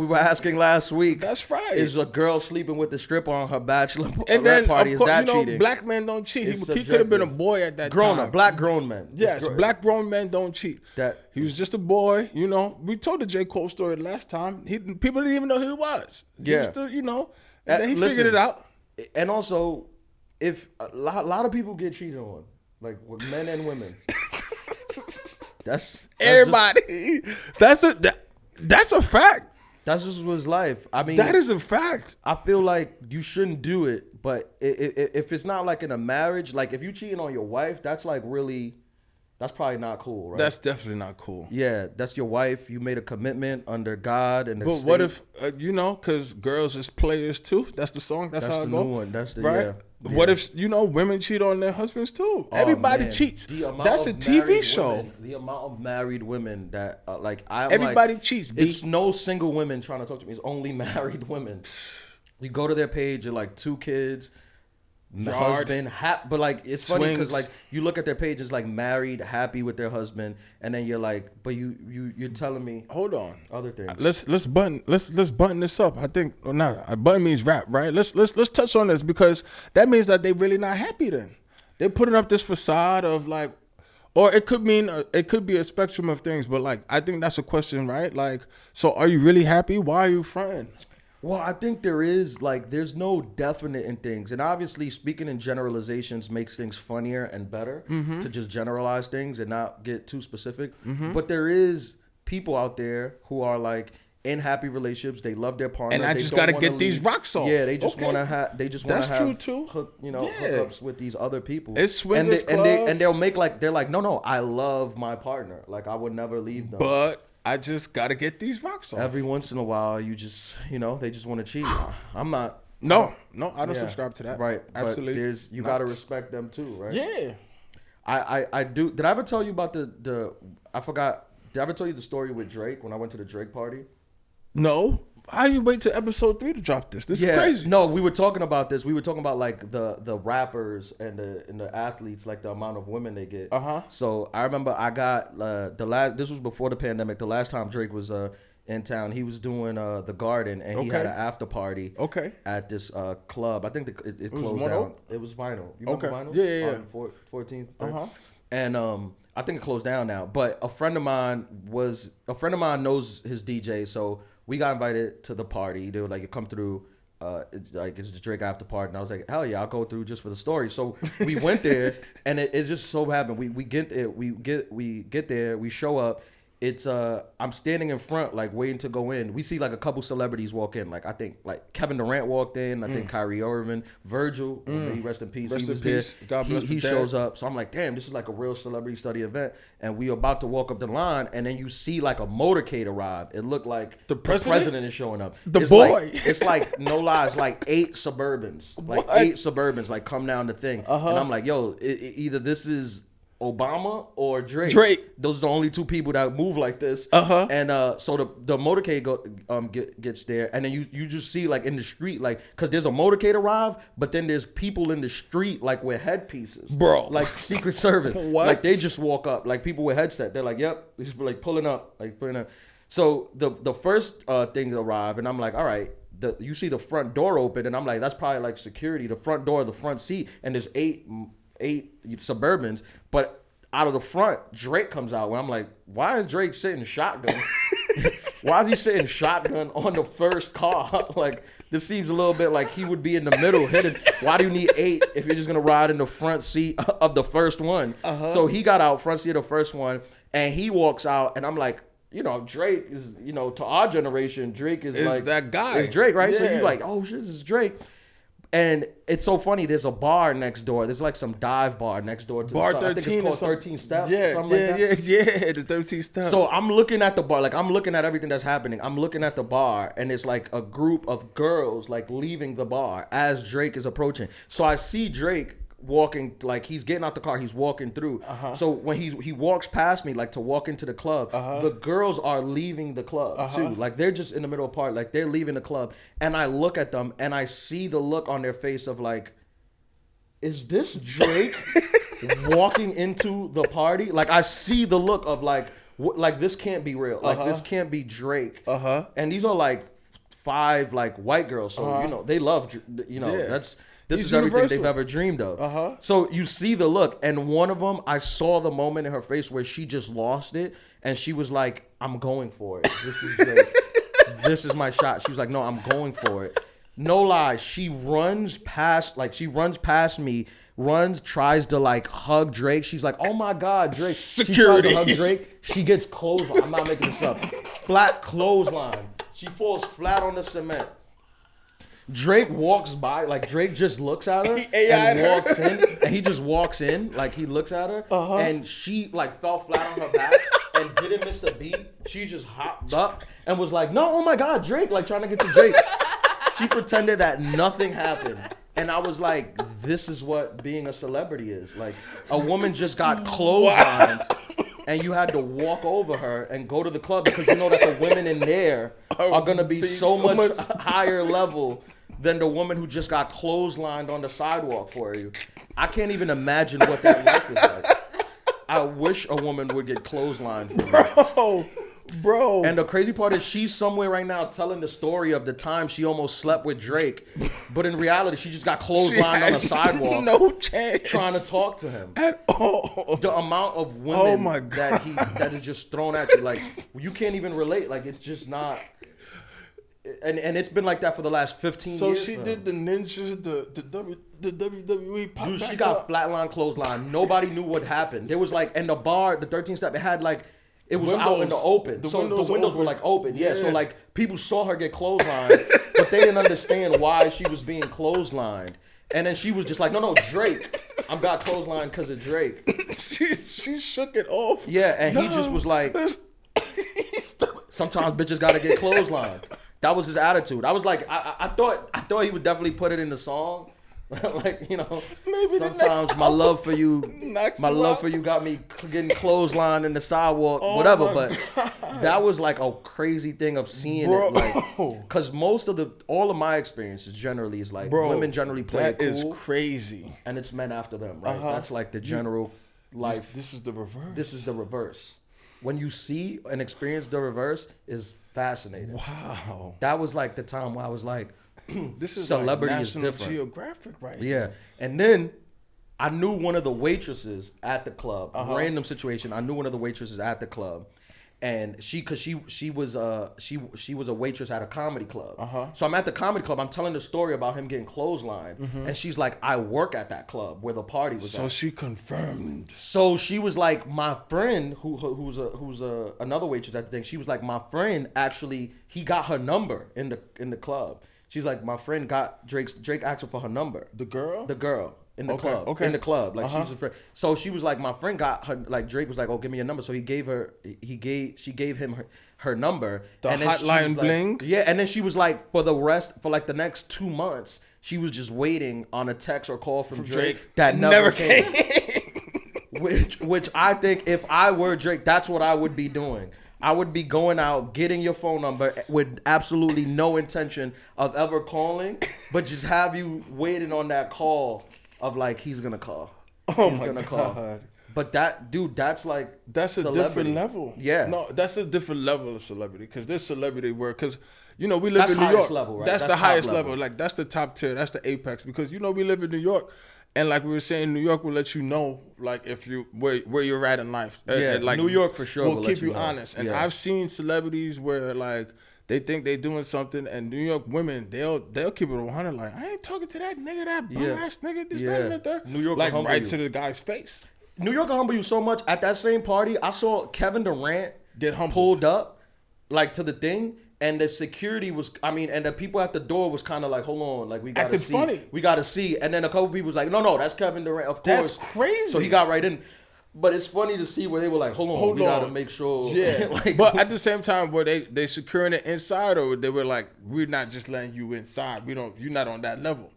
were asking last week. That's right. Is a girl sleeping with the stripper on her bachelor And then party? of Is course, that you know, cheating? black men don't cheat. It's He could have been a subjective. boy at that grown time. up, black grown men. Yes, It's black grown men don't cheat. That- He was just a boy, you know. We told the J. Cole story last time. People didn't even know who he was. He Yeah. was still, you know. And then he Listen, figured it out. And also, if a lot of people get cheated on, like with men and women. That's Everybody. That's a fact. That's just his life. I mean, That is a fact. I feel like you shouldn't do it, but if it's not like in a marriage, like if you cheating on your wife, that's like really, that's probably not cool, right? That's definitely not cool. yeah, that's your wife. You made a commitment under God and the But state. what if, you know, because girls is players too. That's the song. That's how the it new go. one. That's the right. yeah. What Yeah. if, you know, women cheat on their husbands too? Oh, Everybody man. cheats. The amount That's a of TV married show. women- the amount of married women that Everybody cheats, B. It's no single women trying to talk to me. It's only married women. You go to their page, you're like 2 kids, Yard. husband, but like it's funny because Swings. like you look at their page, it's like married, happy with their husband, and then you're like, but you're telling me Hold on. other things. Let's button this up. I think or not. A button means wrap, right? Let's touch on this because that means that they really not happy. Then they're putting up this facade of like, or it could mean it could be a spectrum of things. But like, I think that's a question, right? Like, so are you really happy? Why are you fronting? Well, I think there's no definite in things. And obviously speaking in generalizations makes things funnier and better to just generalize things and not get too specific. But there is people out there who are like in happy relationships. They love their partner. And I They just don't gotta wanna get these leave. rocks off. Yeah, they just Okay. want to have. They just want to That's have. true, too. Hookups with these other people. It's and swingers clubs. they'll make like they're like, no, I love my partner. Like I would never leave them. But I just gotta get these rocks off. Every once in a while, you just they just want to cheat. I'm not. No, I don't Yeah, subscribe to that. Right. Absolutely. But you not. got to respect them too, right? Yeah. I do. Did I ever tell you about the I forgot. Did I ever tell you the story with Drake when I went to the Drake party? No. How you wait till episode 3 to drop this? This is crazy. No, we were talking about this. We were talking about like the rappers and the athletes, like the amount of women they get. So I remember I got this was before the pandemic. The last time Drake was in town, he was doing the Garden, and he had an after party. Okay. At this club. I think it closed One down. Oak? It was Vinyl. You remember Okay. Vinyl? Yeah. On 14th. And I think it closed down now. But a friend of mine knows his DJ, so we got invited to the party. They were like, "You come through." It's the Drake after party, and I was like, "Hell yeah, I'll go through just for the story." So we went there, and it just so happened we get there, we show up. it's I'm standing in front, like waiting to go in. We see like a couple celebrities walk in. Like I think like Kevin Durant walked in. I think Kyrie Irving, Virgil, may he rest in peace. Rest he was in peace. there. God bless he the dead. shows up. So I'm like, damn, this is like a real celebrity study event. And we about to walk up the line, and then you see like a motorcade arrive. It looked like The president? is showing up. The It's boy. Like, it's like no lies, like 8 Suburbans, like What? 8 Suburbans, like come down the thing. And I'm like, yo, either this is Obama or Drake. Those are the only 2 people that move like this. And so the motorcade gets there, and then you just see like in the street, like, because there's a motorcade arrive, but then there's people in the street like with headpieces, Bro. like Secret Service. What? Like they just walk up, like people with headset. They're like, yep, this is like pulling up. So the first thing arrive, and I'm like, all right. You see the front door open, and I'm like, that's probably like security. The front door, the front seat, and there's eight Suburbans, but out of the front, Drake comes out. Where I'm like, why is Drake sitting shotgun? Why is he sitting shotgun on the first car? Like, this seems a little bit like he would be in the middle hidden. Why do you need 8 if you're just gonna ride in the front seat of the first one? So he got out front seat of the first one, and he walks out, and I'm like, you know, Drake is, you know, to our generation, Drake is like that guy. It's Drake, right? So Yeah. you're like, oh shit, this is Drake. And it's so funny. There's a bar next door. There's like some dive bar next door to Bar the 13 I think it's called 13 Steps. Yeah, something like that. yeah, the 13 Steps. So I'm looking at the bar, like I'm looking at everything that's happening. I'm looking at the bar, and it's like a group of girls like leaving the bar as Drake is approaching. So I see Drake walking, like he's getting out the car, he's walking through. So when he walks past me, like to walk into the club, the girls are leaving the club too. Like they're just in the middle of the party, like they're leaving the club. And I look at them, and I see the look on their face of like, is this Drake walking into the party? Like I see the look of like, like this can't be real. Like this can't be Drake. And these are like 5 like white girls, so you know they love, you know, Yeah. this He's is everything universal. they've ever dreamed of. So you see the look, and one of them, I saw the moment in her face where she just lost it, and she was like, I'm going for it. This is Drake. This is my shot. She was like, no, I'm going for it. No lie. She runs past me, tries to like hug Drake. She's like, oh my God, Drake. Security. She tries to hug Drake. She gets clothesline. I'm not making this up. Flat clothesline. She falls flat on the cement. Drake walks by, like Drake just looks at her and walks in, and he just walks in, like he looks at her, and she like fell flat on her back and didn't miss the beat. She just hopped up and was like, no, oh my God, Drake, like trying to get to Drake. She pretended that nothing happened. And I was like, this is what being a celebrity is. Like, a woman just got clotheslined, and you had to walk over her and go to the club because you know that the women in there are going to be so much higher level than the woman who just got clotheslined on the sidewalk for you. I can't even imagine what that life is like. I wish a woman would get clotheslined for me. Bro. And the crazy part is she's somewhere right now telling the story of the time she almost slept with Drake. But in reality, she just got clotheslined on a sidewalk. No chance. Trying to talk to him. At all. The amount of women my God. that is just thrown at you. Like, you can't even relate. Like, it's just not. And it's been like that for the last 15 years. So she did the ninja, the WWE pop Dude, she back got up. flatline clothesline. Nobody knew what happened. There was like, and the bar, the 13 step, it had like, it was out in the open. The So windows the windows were open. like open. Yeah. So Yeah. like people saw her get clotheslined, but they didn't understand why she was being clotheslined. And then she was just like, no, Drake. I got clotheslined because of Drake. She shook it off. Yeah, and he just was like, sometimes bitches gotta get clotheslined. That was his attitude. I was like, I thought he would definitely put it in the song. Like, you know, Maybe the sometimes next my love for you, knocks my you love out. for you got me getting clotheslined in the sidewalk, Oh whatever. my But that was like a crazy thing of seeing Bro. it, like, because all of my experiences generally is like Bro, women generally play that it is cool, crazy. and it's men after them, right? That's like the general life. This is the reverse. This is the reverse. When you see and experience the reverse is fascinating. Wow. That was like the time where I was like, This is celebrity like is National different. Geographic right Yeah. And then I knew one of the waitresses at the club. Random situation. I knew one of the waitresses at the club. And cause she was a waitress at a comedy club. So I'm at the comedy club. I'm telling the story about him getting clotheslined, and she's like, I work at that club where the party was. So at. she confirmed. So she was like, my friend who's another waitress at the thing. She was like, my friend actually he got her number in the club. She's like, my friend got Drake asked her for her number. The girl. In the club. Okay. In the club. Like she's a friend. So she was like, my friend got her, like Drake was like, oh, give me your number. So she gave him her number. The and then she hotline was like, bling. Yeah, and then she was like, for like the next 2 months, she was just waiting on a text or call from Drake that never came. which I think if I were Drake, that's what I would be doing. I would be going out, getting your phone number with absolutely no intention of ever calling, but just have you waiting on that call of like, he's going to call. He's gonna call. But that's like that's celebrity. A different level. Yeah. No, that's a different level of celebrity because this celebrity work, because we live That's in New highest York. level, right? That's the That's highest top level. level. Like that's the top tier. That's the apex because we live in New York. And like we were saying, New York will let you know, like if you where you're at in life. Yeah, and like New York for sure will will keep let you you know. honest. And Yeah. I've seen celebrities where like they think they're doing something, and New York women they'll keep it 100. Like I ain't talking to that nigga, that bum ass nigga, this, that, and the third. New York will like humble right you. to the guy's face. New York will humble you so much. At that same party, I saw Kevin Durant Get humbled. pulled up like to the thing. And the security was, and the people at the door was kind of like, hold on, like we gotta Acting see, funny. we gotta see. And then a couple people was like, no, that's Kevin Durant, of course. That's crazy. So he got right in. But it's funny to see where they were like, hold on, we gotta make sure. Yeah, like, but at the same time, were they securing it inside, or they were like, we're not just letting you inside. You're not on that level.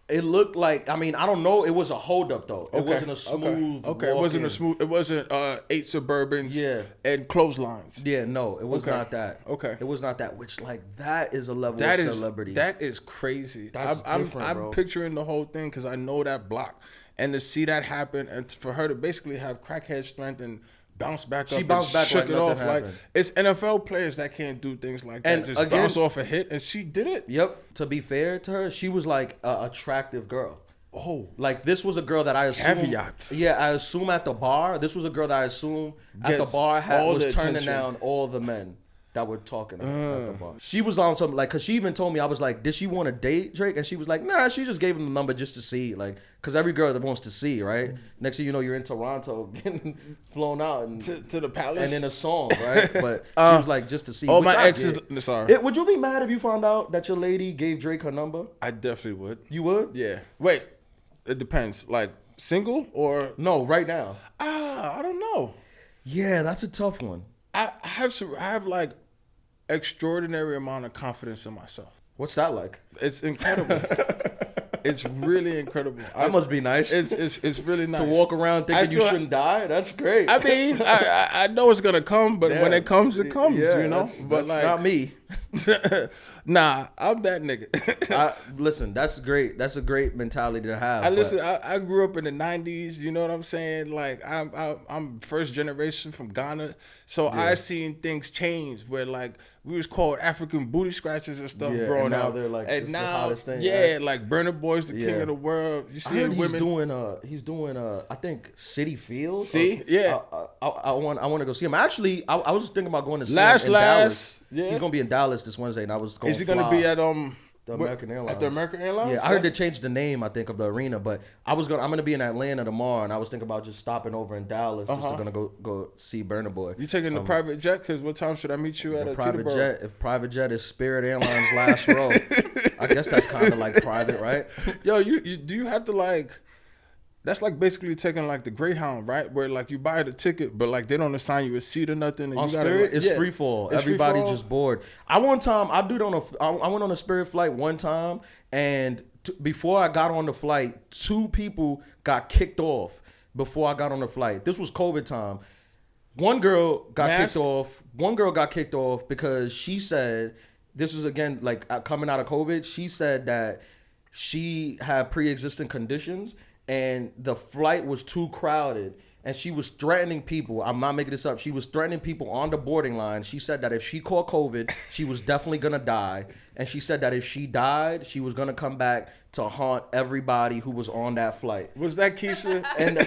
it looked like, I don't know. It was a holdup though. It wasn't a smooth. Okay, it wasn't a smooth. It wasn't 8 Suburbans. Yeah. And clotheslines. Yeah, no, it was Okay. not that. Okay. It was not that. Which like that is a level That of is celebrity. That is crazy. That's different, I'm bro. picturing the whole thing because I know that block, and to see that happen, and for her to basically have crackhead strength and bounce back She up, bounced and back shook like it off. nothing Like happened. it's NFL players that can't do things like that. And Just again- bounce off a hit, and she did it. Yep. To be fair to her, she was like a attractive girl. Oh, Like this was a girl that I assume. Caveat. Yeah, I assume at the bar. This was a girl that I assume at Gets the bar all was the turning attention. down all the men that were talking to her at the bar. She was on some like, cause she even told me, I was like, did she want to date Drake? And she was like, nah, she just gave him the number just to see, like, cause every girl that wants to see, right? Next thing you know, you're in Toronto getting flown out and to the palace. and in a song, right? But she was like, just to see. Oh, which my I exes. get. Sorry, Would you be mad if you found out that your lady gave Drake her number? I definitely would. You would? Yeah. Wait, it depends. Like single or No, right now. I don't know. Yeah, that's a tough one. I have like extraordinary amount of confidence in myself. What's that like? It's incredible. It's really incredible. That must be nice. It's really nice To walk around thinking you shouldn't die. That's great. I mean, I know it's gonna come, but when it comes, it comes. Yeah, you know. that's But like, not me. nah, I'm that nigga. Listen, that's great. That's a great mentality to have. I grew up in the '90s. You know what I'm saying? Like I'm first generation from Ghana, so I seen things change where like we was called African booty scratches and stuff Yeah, growing and now up. they're like and just the now, hottest thing, yeah, right? like Burna Boy's the king Yeah. of the world. You I see heard women. he's doing I think City Field. See? Yeah. I want to go see him. Actually, I was thinking about going to see Last, him in Dallas. yeah. He's gonna be in Dallas this Wednesday, and I was going. Is he gonna be at the American Airlines? At the American Airlines? Yeah, I heard they changed the name, I think, of the arena, but I'm gonna be in Atlanta tomorrow, and I was thinking about just stopping over in Dallas just to gonna go see Burna Boy. You taking the private jet? Because what time should I meet you at The a private Teterboro? jet, if private jet is Spirit Airlines last row, I guess that's kind of like private, right? Yo, you do you have to like? That's like basically taking like the Greyhound, right? Where like you buy the ticket, but like they don't assign you a seat or nothing. And On you gotta, Spirit, like, it's free fall. It's Everybody free-for-all? just bored. I went on a Spirit flight one time, and before I got on the flight, 2 people got kicked off before I got on the flight. This was COVID time. One girl got kicked off. One girl got kicked off because she said, this was again like coming out of COVID. She said that she had pre-existing conditions and the flight was too crowded, and she was threatening people. I'm not making this up. She was threatening people on the boarding line. She said that if she caught COVID, she was definitely gonna die. And she said that if she died, she was gonna come back to haunt everybody who was on that flight. Was that Keisha? And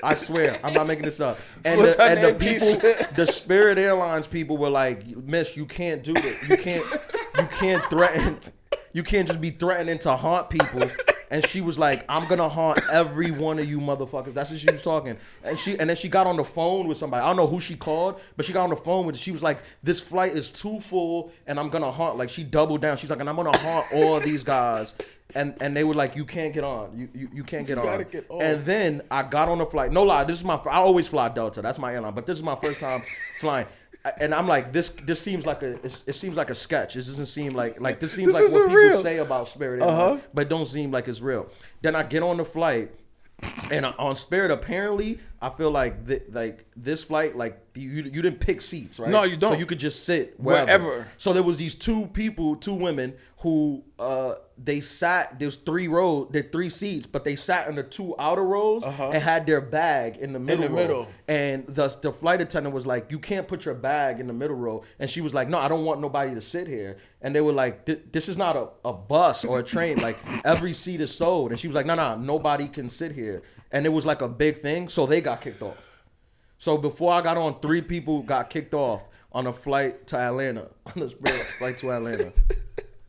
I swear, I'm not making this up. And What's her the name, people, Keisha? the Spirit Airlines people were like, "Miss, you can't do it. You can't threaten. You can't just be threatening to haunt people." And she was like, "I'm gonna haunt every one of you motherfuckers." That's what she was talking. And then she got on the phone with somebody. I don't know who she called, but she got on the phone with. She was like, "This flight is too full, and I'm gonna haunt." Like she doubled down. She's like, "And I'm gonna haunt all these guys." And they were like, "You can't get on. You can't get on." Gotta get on. And then I got on the flight. No lie, I always fly Delta. That's my airline. But this is my first time flying. And I'm like, this seems like it seems like a sketch. It doesn't seem like this seems like what people real. say about Spirit Airlines, but it don't seem like it's real. Then I get on the flight, and on Spirit, apparently, I feel like this flight, like you didn't pick seats, right? No, you don't. So you could just sit wherever. So there was these two women who they sat. There's 3 seats, but they sat in the 2 outer rows and had their bag in the middle. Row. And the flight attendant was like, "You can't put your bag in the middle row." And she was like, "No, I don't want nobody to sit here." And they were like, "This is not a bus or a train. Like every seat is sold." And she was like, "No, nobody can sit here." And it was like a big thing, so they got kicked off. So before I got on, 3 people got kicked off on a flight to Atlanta, on the Spirit flight to Atlanta.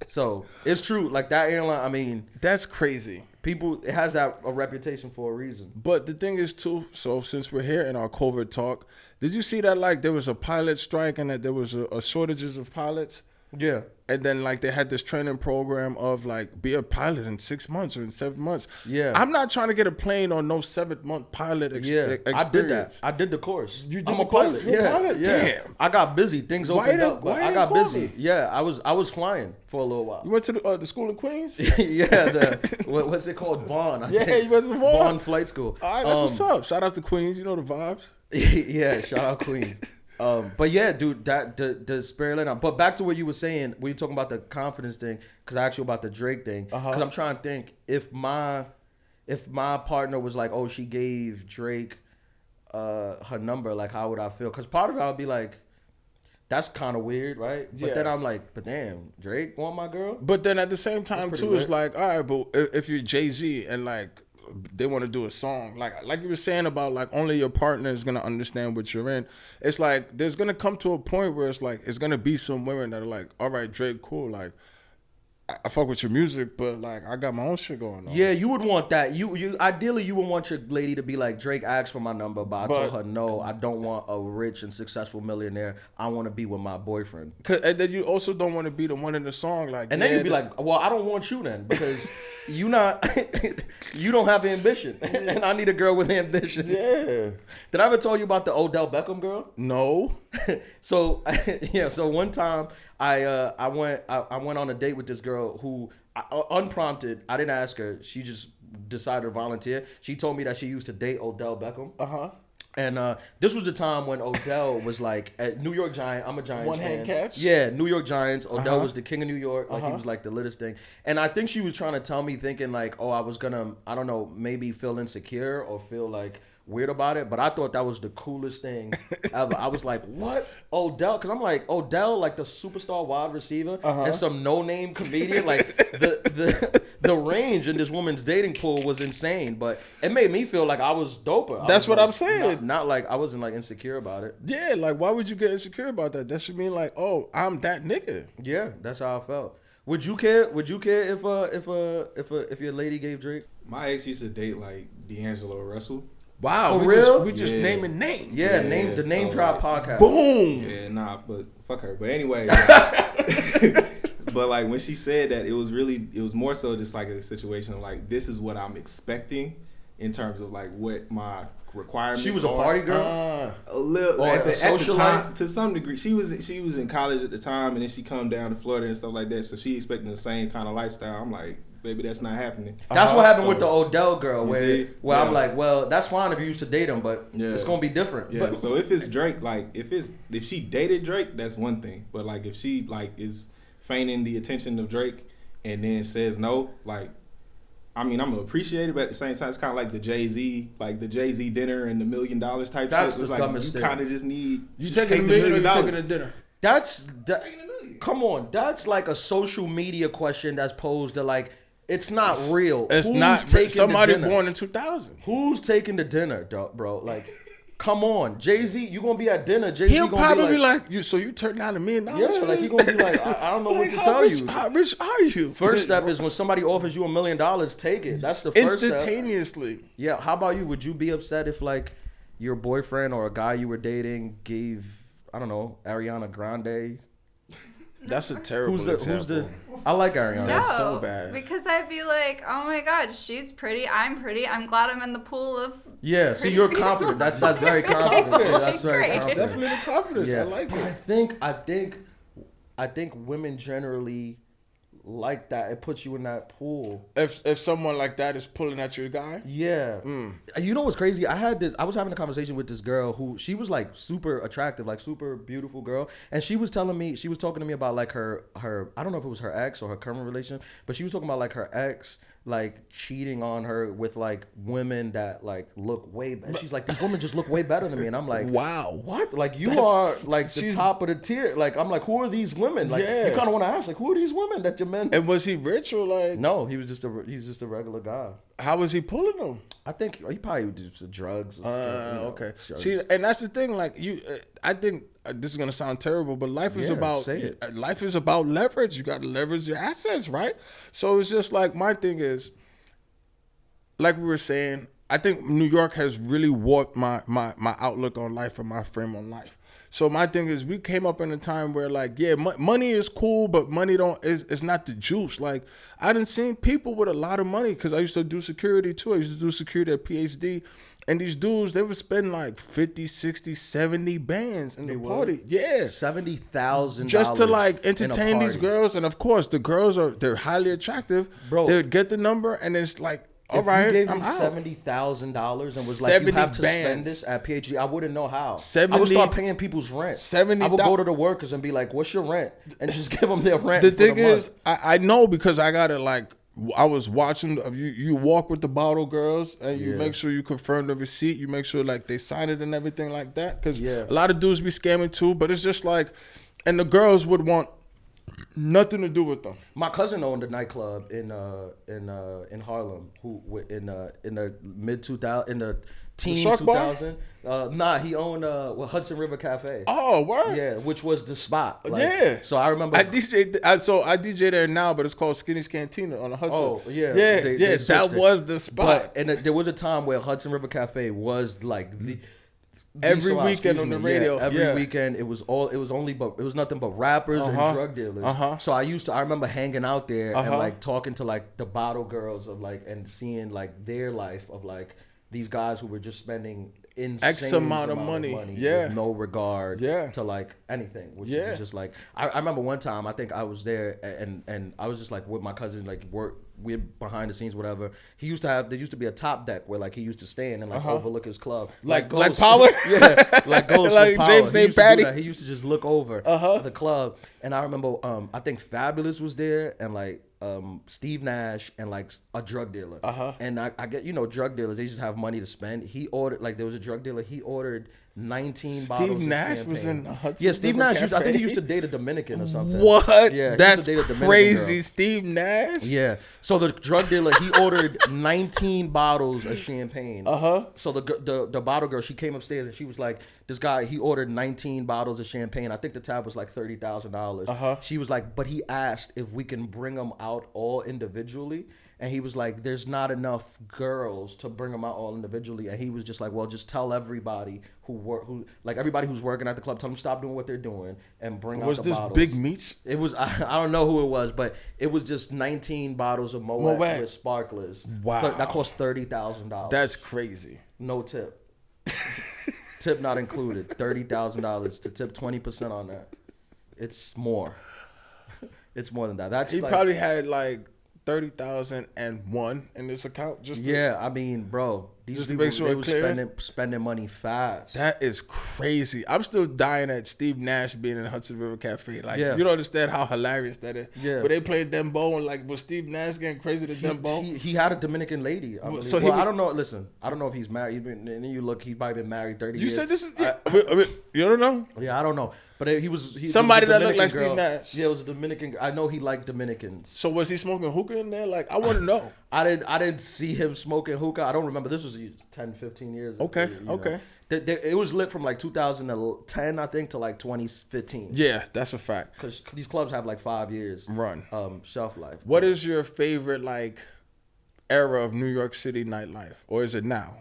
So it's true, like that airline. I mean, That's crazy. it has a reputation for a reason. But the thing is too, so since we're here in our COVID talk, did you see that like there was a pilot strike and that there was a shortages of pilots? Yeah. And then like they had this training program of like be a pilot in 6 months or in 7 months. Yeah. I'm not trying to get a plane on no 7-month pilot experience. I did that. I did the course. You did I'm the a pilot. course? You're a pilot? Yeah. Damn. I got busy. Things opened up, but I got busy. Me? Yeah, I was flying for a little while. You went to the school in Queens? Yeah, what's it called? Vaughn. I Yeah, think. you went to Vaughn? Vaughn Flight School. All right, that's what's up. Shout out to Queens. You know the vibes. Yeah, shout out Queens. But yeah, dude, that the Spirit Airlines. But back to what you were saying, when you talking about the confidence thing, because I asked you about the Drake thing. Because I'm trying to think if my partner was like, "Oh, she gave Drake her number," like how would I feel? Because part of it I would be like, that's kind of weird, right? But Yeah. then I'm like, but damn, Drake want my girl? But then at the same time That's too, pretty it's like, all right, but if you're Jay-Z and like they want to do a song, like you were saying about like only your partner is gonna understand what you're in. It's like there's gonna come to a point where it's like it's gonna be some women that are like, all right, Drake, cool, like I fuck with your music, but like I got my own shit going on. Yeah, you would want that. You ideally you would want your lady to be like, Drake asked for my number, but I told her no, I don't want a rich and successful millionaire. I want to be with my boyfriend. And then you also don't want to be the one in the song, like. And then you'd be like, well, I don't want you then because you don't have ambition, and I need a girl with ambition. yeah, Did I ever tell you about the Odell Beckham girl? no, So yeah, so one time I went on a date with this girl who unprompted. I didn't ask her. She just decided to volunteer. She told me that she used to date Odell Beckham. And this was the time when Odell was like at New York Giant. I'm a Giants One hand fan. catch? Yeah, New York Giants. Odell was the king of New York. Like he was like the littest thing. And I think she was trying to tell me, thinking like, oh, I was gonna, I don't know, maybe feel insecure or feel like weird about it. But I thought that was the coolest thing ever. I was like, what? Odell? Because I'm like, Odell, like the superstar wide receiver and some no-name comedian. Like the range in this woman's dating pool was insane. But it made me feel like I was doper. That's what like, I'm saying. Not like I wasn't like insecure about it. yeah, like why would you get insecure about that? That should mean like, oh, I'm that nigga. Yeah, that's how I felt. Would you care? Would you care if your lady gave Drake? My ex used to date like D'Angelo Russell. Wow, For real? we just Yeah. naming names. Yeah, Yeah, the name so, drop like, podcast. Boom. Yeah, nah, but fuck her. But anyway, but like when she said that, it was more so just like a situation of like, this is what I'm expecting in terms of like what my requirements. She was a are. party girl. A little Or at a the socialite? time, to some degree. She was in college at the time, and then she come down to Florida and stuff like that. So she expecting the same kind of lifestyle. I'm like, baby, that's not happening. That's what happened with the So- Odell girl, You where see? I'm Yeah. like, well, that's fine if you used to date him, but Yeah. it's gonna be different. Yeah. But So if it's Drake, like if she dated Drake, that's one thing. But like if she like is feigning the attention of Drake and then says no, like I mean, I'm gonna appreciate it, but at the same time, it's kind of like the Jay-Z dinner and the $1 million type That's shit. It's the like dumbest you thing. kind of just need. You just taking a take million or you $1 taking a dinner? Come on, that's like a social media question that's posed to like it's not real. It's Who's not taking somebody the dinner? born in 2000. Who's taking the dinner, bro? Like, come on, Jay-Z, you gonna be at dinner? Jay-Z He'll gonna probably be like, you. So you turned down $1 million? yeah, like he gonna be like, I don't know what to how tell rich, you. How rich are you? First step is when somebody offers you $1 million, take it. That's the first step. Instantaneously. Yeah. How about you? Would you be upset if like your boyfriend or a guy you were dating gave, I don't know, Ariana Grande? That's a terrible example. I like Ariana. No, That's so bad. because I'd be like, oh my god, she's pretty, I'm pretty, I'm glad I'm in the pool of. Yeah, see, pretty you're people. confident. That's very confident. Yeah, that's very Great. confident. Definitely the confidence. Yeah. I like But it. I think women generally like that. It puts you in that pool. If someone like that is pulling at your guy, Yeah. You know what's crazy? I was having a conversation with this girl who she was like super attractive, like super beautiful girl. And she was talking to me about like her I don't know if it was her ex or her current relationship, but she was talking about like her ex like cheating on her with like women that like look way better. She's like, these women just look way better than me. And I'm like, wow. what? Like you are like the top of the tier. Like I'm like, who are these women? Like Yeah. you kind of want to ask, like, who are these women that your men? And was he rich or like? No, he's just a regular guy. How was he pulling them? I think he probably did some drugs. And stuff, Okay. drugs. See, and that's the thing. Like you, I think this is gonna sound terrible, but life is Yeah, about say it. life is about leverage. You got to leverage your assets, right? So it's just like my thing is, like we were saying, I think New York has really warped my outlook on life and my frame on life. So my thing is, we came up in a time where like, yeah, money is cool, but money it's not the juice. Like I done seen people with a lot of money because I used to do security too. I used to do security at PhD. And these dudes, they would spend like 50, 60, 70 bands in the party. Yeah. $70,000 Just to like in a entertain these party. girls. And of course, the girls they're highly attractive. Bro. They would get the number and it's like, all If right, you gave I'm me out. $70,000 and was like, you 70 have to spend bands. this at PhD, I wouldn't know how. I 70 would start paying people's rent. 70 I would go to the workers and be like, what's your rent? And just give them their rent. The for thing month. is, I know because I got to like, I was watching, you walk with the bottle girls and you Yeah. make sure you confirm the receipt. You make sure like they sign it and everything like that. Because Yeah. a lot of dudes be scamming too, but it's just like, and the girls would want nothing to do with them. My cousin owned a nightclub in Harlem, in the mid 2000 in the teen Shark Bar? 2000. He owned Hudson River Cafe. Oh, what? Yeah, which was the spot. Like, Yeah. So I remember. I DJ there now, but it's called Skinny's Cantina on the Hudson. Oh, yeah. Yeah, They that switched it. was the spot. But and there was a time where Hudson River Cafe was like the Every so, weekend on the radio, every yeah. weekend it was nothing but rappers and drug dealers. So I remember hanging out there and like talking to like the bottle girls of like and seeing like their life of like these guys who were just spending insane X amount of money. Yeah. with no regard Yeah. to like anything, which Yeah. was just like I remember one time I think I was there and I was just like with my cousin like we're behind the scenes whatever. There used to be a top deck where like he used to stand and like overlook his club Like Ghost. Power? Yeah, like Ghost Like with Power. James He St. used to do Patty? that. He used to just look over the club, and I remember I think Fabulous was there, and like Steve Nash, and like a drug dealer. And I get drug dealers they just have money to spend. He ordered like there was a drug dealer. He ordered 19 bottles. Steve of Nash champagne. was in Hudson Yeah, Steve River Nash. I think Cafe? he used to date a Dominican or something. What? Yeah, he That's used to date a Dominican crazy. girl. Steve Nash? Yeah. So the drug dealer, he ordered 19 bottles of champagne. So the bottle girl, she came upstairs and she was like, this guy, he ordered 19 bottles of champagne. I think the tab was like $30,000. She was like, but he asked if we can bring them out all individually. And he was like, there's not enough girls to bring them out all individually. And he was just like, well, just tell everybody everybody who's working at the club, tell them stop doing what they're doing and bring out the bottles. Was this Big Meech? It was, I don't know who it was, but it was just 19 bottles of Moet with sparklers. Wow. So that cost $30,000. That's crazy. No tip. Tip not included. $30,000 to tip 20% on that. It's more. It's more than that. That's He like, probably had like 30,001 in this account. yeah, I mean, bro, These Just to people, make sure they it was clear? spending money fast. That is crazy. I'm still dying at Steve Nash being in Hudson River Cafe. Like, Yeah. you don't understand how hilarious that is. Yeah. But they played Dembo, and like, was Steve Nash getting crazy to Dembo? He had a Dominican lady. I believe. So I don't know. Listen, I don't know if he's married. And then you look, he's probably been married 30 You years. said this is. I mean, you don't know? Yeah, I don't know. But he was Somebody it was a that looked Dominican like Steve girl. Nash. Yeah, it was a Dominican. I know he liked Dominicans. So was he smoking hookah in there? Like, I want to know. I didn't see him smoking hookah. I don't remember. This was 10, 15 years ago. Okay, you know. okay. It was lit from like 2010, I think, to like 2015. Yeah, that's a fact. Because these clubs have like 5 years Run. shelf life. What is your favorite like era of New York City nightlife, or is it now?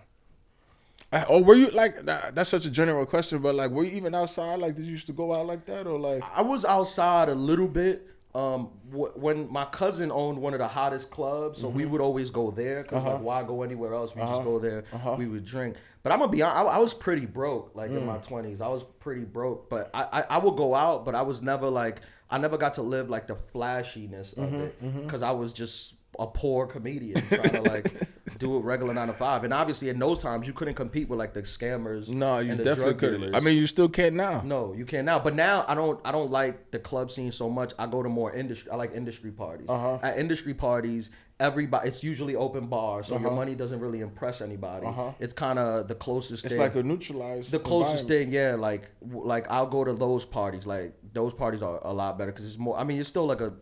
Or were you like that's such a general question, but like were you even outside? Like did you used to go out like that, or like? I was outside a little bit. When my cousin owned one of the hottest clubs, so we would always go there because like why go anywhere else? We just go there. We would drink. But I'm gonna be honest, I was pretty broke like in my 20s. I was pretty broke, but I would go out, but I was never like I never got to live like the flashiness of it because I was just a poor comedian trying to like do a regular 9 to 5. And obviously in those times you couldn't compete with like the scammers. No, you and the definitely drug couldn't. dealers. I mean, you still can't now. No, you can't now. But now I don't like the club scene so much. I go to more industry. I like industry parties. At industry parties, everybody it's usually open bar, so your money doesn't really impress anybody. It's kind of the closest It's thing. like a neutralized. The closest environment. thing, yeah. Like I'll go to those parties. Like those parties are a lot better because it's more. I mean, it's still like a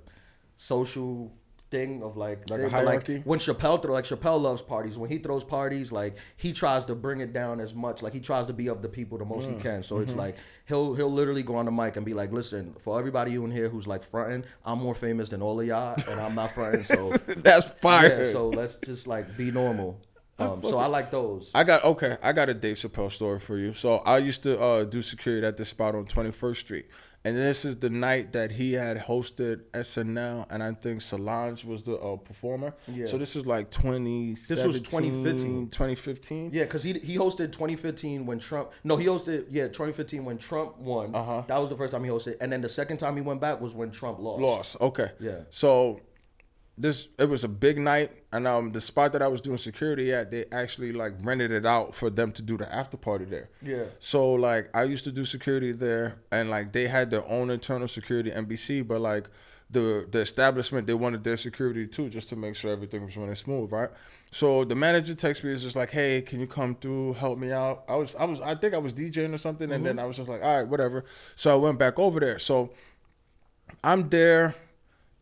social thing of like a but hierarchy? when Chappelle loves parties. When he throws parties, like he tries to bring it down as much. Like he tries to be of the people the most he can. So it's like he'll literally go on the mic and be like, "Listen, for everybody in here who's like fronting, I'm more famous than all of y'all, and I'm not fronting. So That's fire. yeah, so let's just like be normal." So I like those. I got a Dave Chappelle story for you. So I used to do security at this spot on 21st Street. And this is the night that he had hosted SNL, and I think Solange was the performer. Yeah. So this is like 2017. This was 2015. 2015? Yeah, because he hosted 2015 when Trump. No, he hosted 2015 when Trump won. That was the first time he hosted, and then the second time he went back was when Trump lost. Okay. Yeah. So it was a big night, and the spot that I was doing security at, they actually like rented it out for them to do the after party there. Yeah. So like I used to do security there, and like they had their own internal security NBC, but like the establishment, they wanted their security too, just to make sure everything was running smooth, right? So the manager texted me, is just like, "Hey, can you come through, help me out?" I think I was DJing or something, and then I was just like, "All right, whatever." So I went back over there. So I'm there,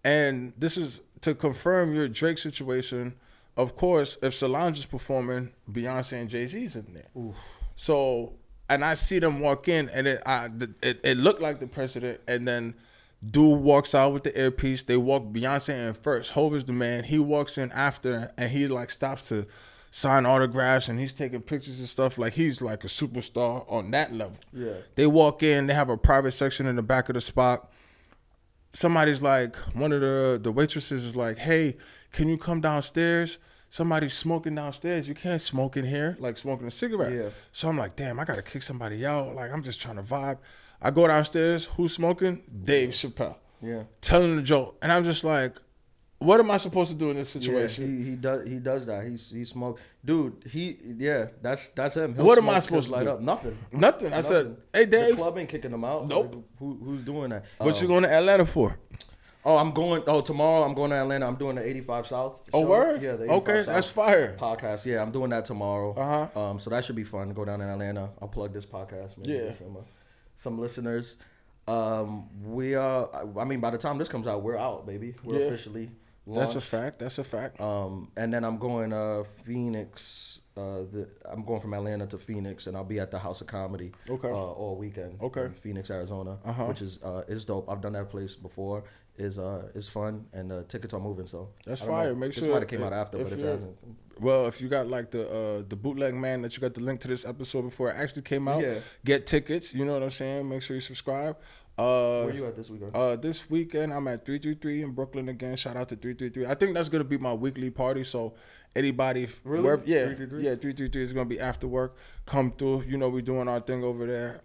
and this is to confirm your Drake situation. Of course, if Solange is performing, Beyonce and Jay-Z's in there. Oof. So, and I see them walk in, and it looked like the president, and then dude walks out with the earpiece. They walk Beyonce in first. Hov is the man. He walks in after, and he like stops to sign autographs, and he's taking pictures and stuff. Like he's like a superstar on that level. Yeah. They walk in. They have a private section in the back of the spot. Somebody's like, one of the waitresses is like, "Hey, can you come downstairs? Somebody's smoking downstairs. You can't smoke in here," like smoking a cigarette. Yeah. So I'm like, damn, I gotta kick somebody out. Like I'm just trying to vibe. I go downstairs. Who's smoking? Dave Chappelle. Yeah. Telling the joke, and I'm just like, what am I supposed to do in this Yeah, situation? he does that. He smoked, dude. That's him. He'll What am I smoke, supposed to light do? up. Nothing. Nothing. I said, "Hey, The Dave, club ain't kicking him out. Nope. Like, who's doing that? what you going to Atlanta for?" Tomorrow I'm going to Atlanta. I'm doing the 85 South. Oh, show. word? Yeah, the 85 Okay, South that's fire. podcast. Yeah, I'm doing that tomorrow. Uh-huh. So that should be fun. Go down in Atlanta. I'll plug this podcast. Maybe Yeah. some listeners. We are. I mean, by the time this comes out, we're out, baby. We're Yeah. officially That's a launched. fact. That's a fact. And then I'm going Phoenix. I'm going from Atlanta to Phoenix, and I'll be at the House of Comedy. Okay. All weekend. Okay. In Phoenix, Arizona. Which is dope. I've done that place before. Is fun, and tickets are moving. So That's I don't fire. know. Make This sure might have came out after, if but if it you're- hasn't, Well, if you got like the bootleg man that you got the link to this episode before it actually came out, Yeah. get tickets. You know what I'm saying? Make sure you subscribe. where you at this weekend? This weekend I'm at 333 in Brooklyn again. Shout out to 333. I think that's gonna be my weekly party. So anybody, Really? yeah, 333? yeah, 333 is gonna be after work. Come through. You know we doing our thing over there.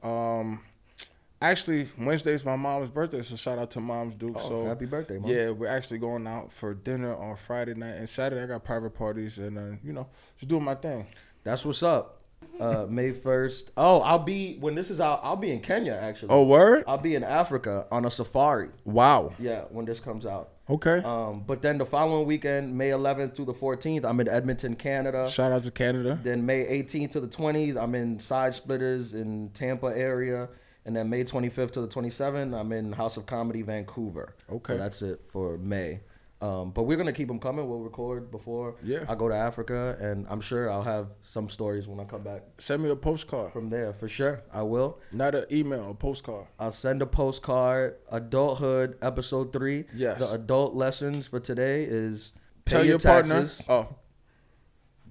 Actually, Wednesday's my mom's birthday, so shout out to Mom's Duke. Oh, So happy birthday, Mom. Yeah, we're actually going out for dinner on Friday night, and Saturday I got private parties, and just doing my thing. That's what's up. May 1st. Oh, I'll be when this is out. I'll be in Kenya actually. Oh, word? I'll be in Africa on a safari. Wow. Yeah, when this comes out. Okay. But then the following weekend, May 11th through the 14th, I'm in Edmonton, Canada. Shout out to Canada. Then May 18th to the 20th, I'm in Side Splitters in Tampa area. And then May 25th to the 27th, I'm in House of Comedy, Vancouver. Okay. So that's it for May. But we're going to keep them coming. We'll record before I go to Africa. And I'm sure I'll have some stories when I come back Send me a postcard. from there. For sure, I will. Not an email, a postcard. I'll send a postcard. Adulthood, episode 3. Yes. The adult lessons for today is pay Tell your taxes, partner. Oh.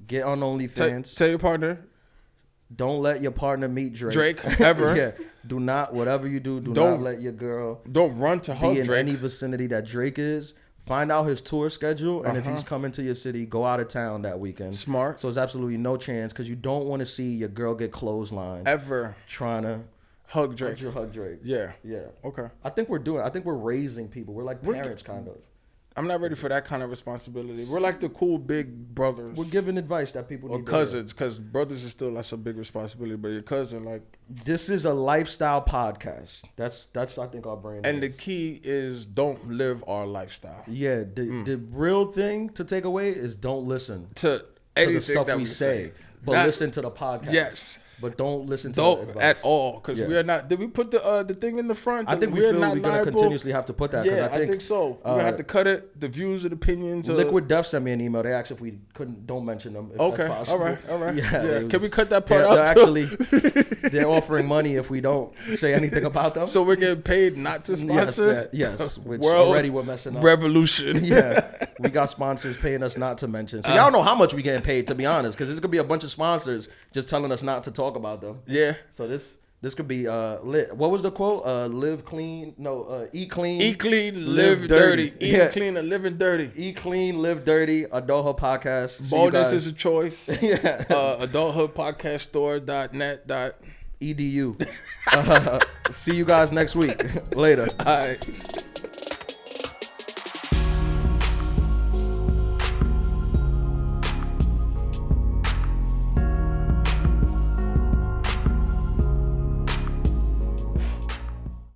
get on OnlyFans. Tell your partner. Don't let your partner meet Drake. Ever. Yeah. Do not, whatever you do, Don't- not let your girl Don't run to be hug in Drake. any vicinity that Drake is. Find out his tour schedule, and if he's coming to your city, go out of town that weekend. Smart. So there's absolutely no chance because you don't want to see your girl get clotheslined Ever trying to hug Drake. hug Drake. Yeah. Yeah. Okay. I think we're raising people. We're like parents, kind of. I'm not ready for that kind of responsibility. We're like the cool big brothers. We're giving advice that people or need cousins, because brothers is still like a big responsibility. But your cousin, like, to hear. This is a lifestyle podcast. That's I think our brand. and the is. key is don't live our lifestyle. Yeah, the real thing to take away is don't listen To to anything the stuff that we say, but Not- listen to the podcast. Yes. But don't listen to the Don't advice. at all, because Yeah. we are not. Did we put the thing in the front? I think we we're feel not we're gonna liable? continuously have to put that. 'cause Yeah, I think so. We're gonna have to cut it. The views and opinions. Liquid Death sent me an email. They asked if we don't mention them. If Okay, that's possible. all right. Yeah, Yeah, it can we was- cut that part they're out, too? Actually, they're offering money if we don't say anything about them. So we're getting paid not to sponsor. Yes, which World already we're messing up. Revolution. Yeah, we got sponsors paying us not to mention. So y'all know how much we getting paid, to be honest, because there's gonna be a bunch of sponsors just telling us not to talk about them. Yeah. So this could be lit. What was the quote? Live clean. No, eat clean. Eat clean, live dirty. Eat Yeah. clean and living dirty. Eat clean, live dirty. Adulthood podcast. See you Boldness guys. is a choice. Yeah. Adulthoodpodcaststore.net. edu. See you guys next week. Later. All right.